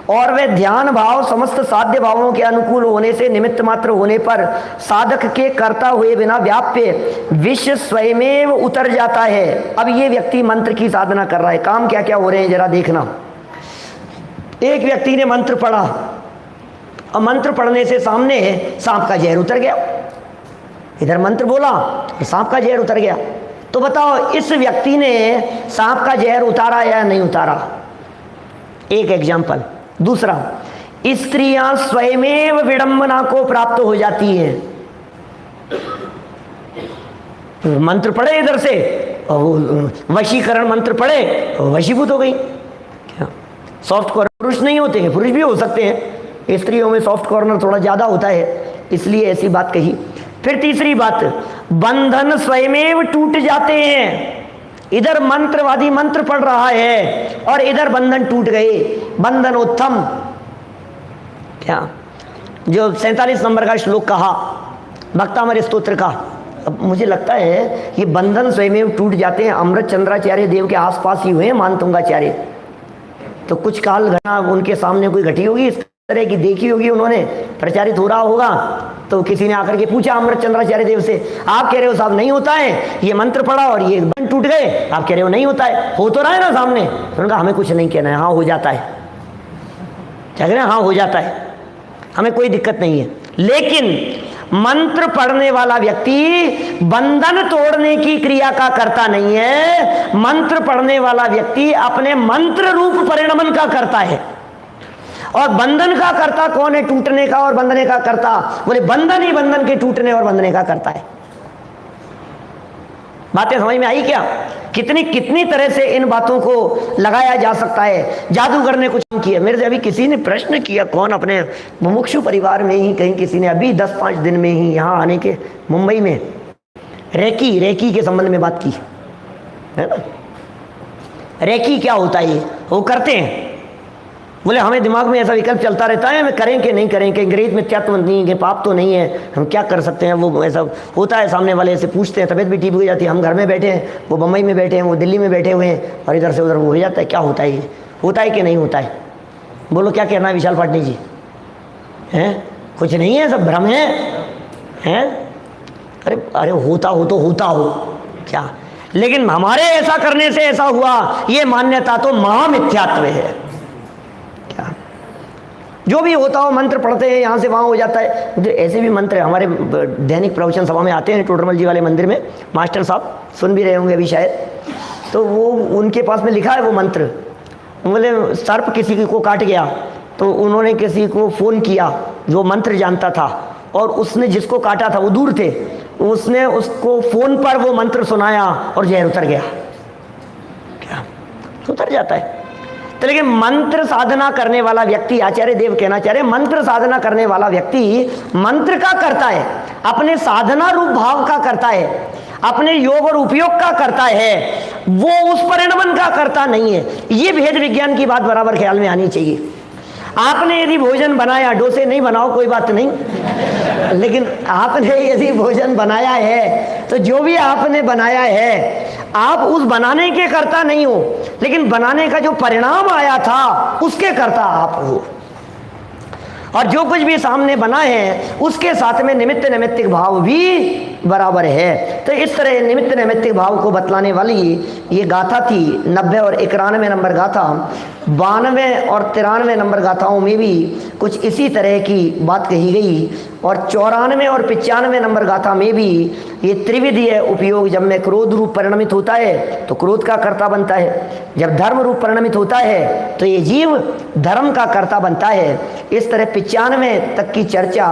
और वह ध्यान भाव समस्त साध्य भावों के अनुकूल होने से निमित्त मात्र होने पर साधक के करता हुए बिना व्याप्य विश्व स्वयमेव उतर जाता है। अब ये व्यक्ति मंत्र की साधना कर रहा है, काम क्या क्या हो रहे हैं जरा देखना। एक व्यक्ति ने मंत्र पढ़ा और मंत्र पढ़ने से सामने सांप का जहर उतर गया, इधर मंत्र बोला तो सांप का जहर उतर गया। तो बताओ इस व्यक्ति ने सांप का जहर उतारा या नहीं उतारा? एक एग्जाम्पल। दूसरा, स्त्रियां स्वयमेव विडंबना को प्राप्त हो जाती हैं। मंत्र पढ़े इधर से और वो वशीकरण मंत्र पढ़े और वशीभूत हो गई। क्या सॉफ्ट कॉर्नर पुरुष नहीं होते हैं? पुरुष भी हो सकते हैं, स्त्रियों में सॉफ्ट कॉर्नर थोड़ा ज्यादा होता है, इसलिए ऐसी बात कही। फिर तीसरी बात, बंधन स्वयमेव टूट जाते हैं। इधर मंत्रवादी मंत्र पढ़ रहा है और इधर बंधन टूट गए। बंधनोत्थम, क्या जो 47 नंबर का श्लोक कहा भक्तामर स्तोत्र का, अब मुझे लगता है ये बंधन स्वयं टूट जाते हैं। अमृत चंद्राचार्य देव के आसपास ही हुए मानतुंगाचार्य, तो कुछ काल घटना उनके सामने कोई घटी होगी, इस तरह की देखी होगी उन्होंने, प्रचारित हो रहा होगा। तो किसी ने आकर के पूछा अमृतचंद्राचार्य देव से, आप कह रहे हो साहब नहीं होता है, ये मंत्र पढ़ा और ये बंद टूट गए, आप कह रहे हो नहीं होता है, हो तो रहा है ना सामने। उन्होंने कहा हमें कुछ नहीं कहना है, हाँ हो जाता है। क्या कह रहे हैं, हाँ हो जाता है, हमें कोई दिक्कत नहीं है। लेकिन मंत्र पढ़ने वाला व्यक्ति बंधन तोड़ने की क्रिया का करता नहीं है, मंत्र पढ़ने वाला व्यक्ति अपने मंत्र रूप परिणमन का करता है। और बंधन का करता कौन है, टूटने का और बंधने का करता? बोले बंधन ही बंधन के टूटने और बंधने का करता है। बातें समझ में आई क्या? कितनी कितनी तरह से इन बातों को लगाया जा सकता है। जादूगर ने कुछ किया, मेरे से अभी किसी ने प्रश्न किया, कौन अपने मुमुक्षु परिवार में ही कहीं किसी ने अभी 10-5 दिन में ही यहाँ आने के मुंबई में रेकी के संबंध में बात की है ना। रेकी क्या होता है, ये वो करते हैं। बोले हमें दिमाग में ऐसा विकल्प चलता रहता है, हमें करें कि नहीं करें, कि अंग्रेज में त्यात्व नहीं है, पाप तो नहीं है, हम क्या कर सकते हैं। वो ऐसा होता है, सामने वाले से पूछते हैं, तबीयत भी ठीक हो जाती है, हम घर में बैठे हैं, वो बम्बई में बैठे हैं, वो दिल्ली में बैठे हुए हैं, और इधर से उधर वो हो जाता है। क्या होता है, ये होता है कि नहीं होता है? बोलो क्या कहना है विशाल पाटनी जी? हैं कुछ नहीं है, सब भ्रम है, हैं? अरे होता हो तो होता हो क्या, लेकिन हमारे ऐसा करने से ऐसा हुआ, ये मान्यता तो महामिथ्यात्व है। क्या जो भी होता हो, मंत्र पढ़ते हैं यहाँ से वहाँ हो जाता है। ऐसे भी मंत्र हमारे दैनिक प्रवचन सभा में आते हैं, टोडरमल जी वाले मंदिर में, मास्टर साहब सुन भी रहे होंगे अभी शायद, तो वो उनके पास में लिखा है वो मंत्र। बोले सर्प किसी को काट गया, तो उन्होंने किसी को फ़ोन किया जो मंत्र जानता था, और उसने जिसको काटा था वो दूर थे, उसने उसको फ़ोन पर वो मंत्र सुनाया और जहर उतर गया। क्या उतर जाता है? तो लेकिन मंत्र साधना करने वाला व्यक्ति, आचार्य देव कहना चाह रहे, मंत्र साधना करने वाला व्यक्ति मंत्र का करता है, अपने साधना रूप भाव का करता है, अपने योग और उपयोग का करता है, वो उस परिणमन का करता नहीं है। ये भेद विज्ञान की बात बराबर ख्याल में आनी चाहिए। आपने यदि भोजन बनाया, डोसे नहीं बनाओ कोई बात नहीं, लेकिन आपने यदि भोजन बनाया है तो जो भी आपने बनाया है, आप उस बनाने के कर्ता नहीं हो, लेकिन बनाने का जो परिणाम आया था उसके कर्ता आप हो। और जो कुछ भी सामने बना है उसके साथ में निमित्त नैमित्तिक भाव भी बराबर है। तो इस तरह निमित्त नैमित्तिक भाव को बतलाने वाली ये गाथा थी। 90 और 91 नंबर गाथा, 92 और 93 नंबर गाथाओं में भी कुछ इसी तरह की बात कही गई, और 94 और 95 नंबर गाथा में भी ये त्रिविधीय उपयोग, जब में क्रोध रूप परिणमित होता है तो क्रोध का कर्ता बनता है, जब धर्म रूप परिणमित होता है तो ये जीव धर्म का कर्ता बनता है। इस तरह 95 तक की चर्चा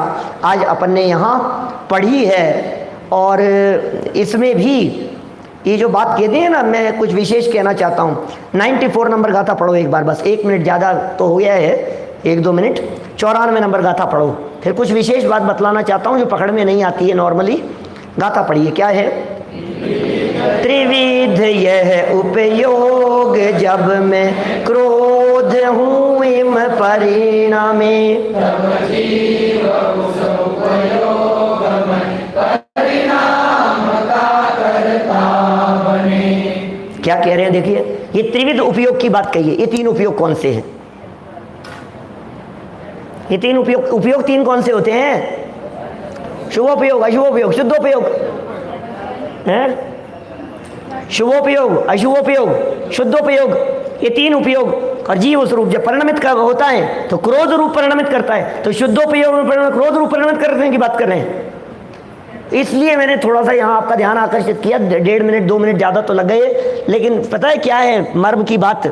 आज अपन ने यहाँ पढ़ी है। और इसमें भी ये जो बात कहते हैं ना, मैं कुछ विशेष कहना चाहता हूँ। 94 नंबर गाथा पढ़ो एक बार, बस 1 मिनट, ज़्यादा तो हो गया है, 1-2 मिनट। 94 नंबर गाथा पढ़ो, फिर कुछ विशेष बात बतलाना चाहता हूँ जो पकड़ में नहीं आती है नॉर्मली। गाथा पढ़िए, क्या है? त्रिविध यह उपयोग, जब मैं क्रोध हूँ इम परिणामे, क्या कह रहे हैं देखिए, ये त्रिविध उपयोग की बात कही है। ये 3 उपयोग कौन से हैं? ये 3 उपयोग 3 कौन से होते हैं? शुभोपयोग, अशुभोपयोग, शुद्धोपयोग है। शुभोपयोग, अशुभोपयोग, शुद्धोपयोग, ये 3 उपयोग। और जीव स्वरूप जब परिणमित का होता है तो क्रोध रूप परिणमित करता है, तो शुद्धोपयोग में क्रोध रूप परिणमित करने की बात कर रहे हैं। इसलिए मैंने थोड़ा सा यहाँ आपका ध्यान आकर्षित किया। 1.5 मिनट 2 मिनट ज़्यादा तो लग गए, लेकिन पता है क्या है मर्म की बात?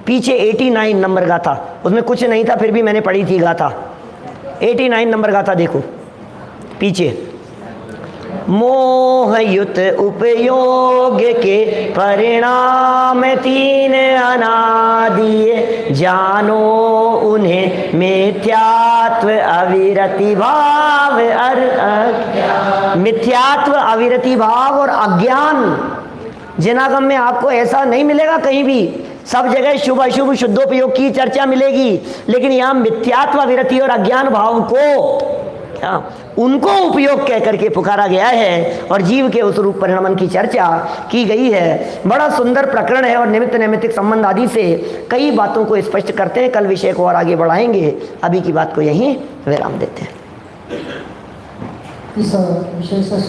पीछे 89 नंबर गाथा, उसमें कुछ नहीं था, फिर भी मैंने पढ़ी थी गाथा। 89 नंबर गाथा देखो पीछे। मोहयुत उपयोग के परिणाम 3 अनादिये, जानो उन्हें मिथ्यात्व अविरति भाव मिथ्यात्व अविरति भाव और अज्ञान। जिनागम में आपको ऐसा नहीं मिलेगा कहीं भी, सब जगह शुभ अशुभ शुद्धोपयोग की चर्चा मिलेगी, लेकिन यहाँ मिथ्यात्व अविरति और अज्ञान भाव को उनको उपयोग कह करके पुकारा गया है, और जीव के उस रूप परिणमन की चर्चा की गई है। बड़ा सुंदर प्रकरण है, और निमित्त नैमित्तिक संबंध आदि से कई बातों को स्पष्ट करते हैं। कल विषय को और आगे बढ़ाएंगे, अभी की बात को यहीं विराम देते हैं। इस विषय से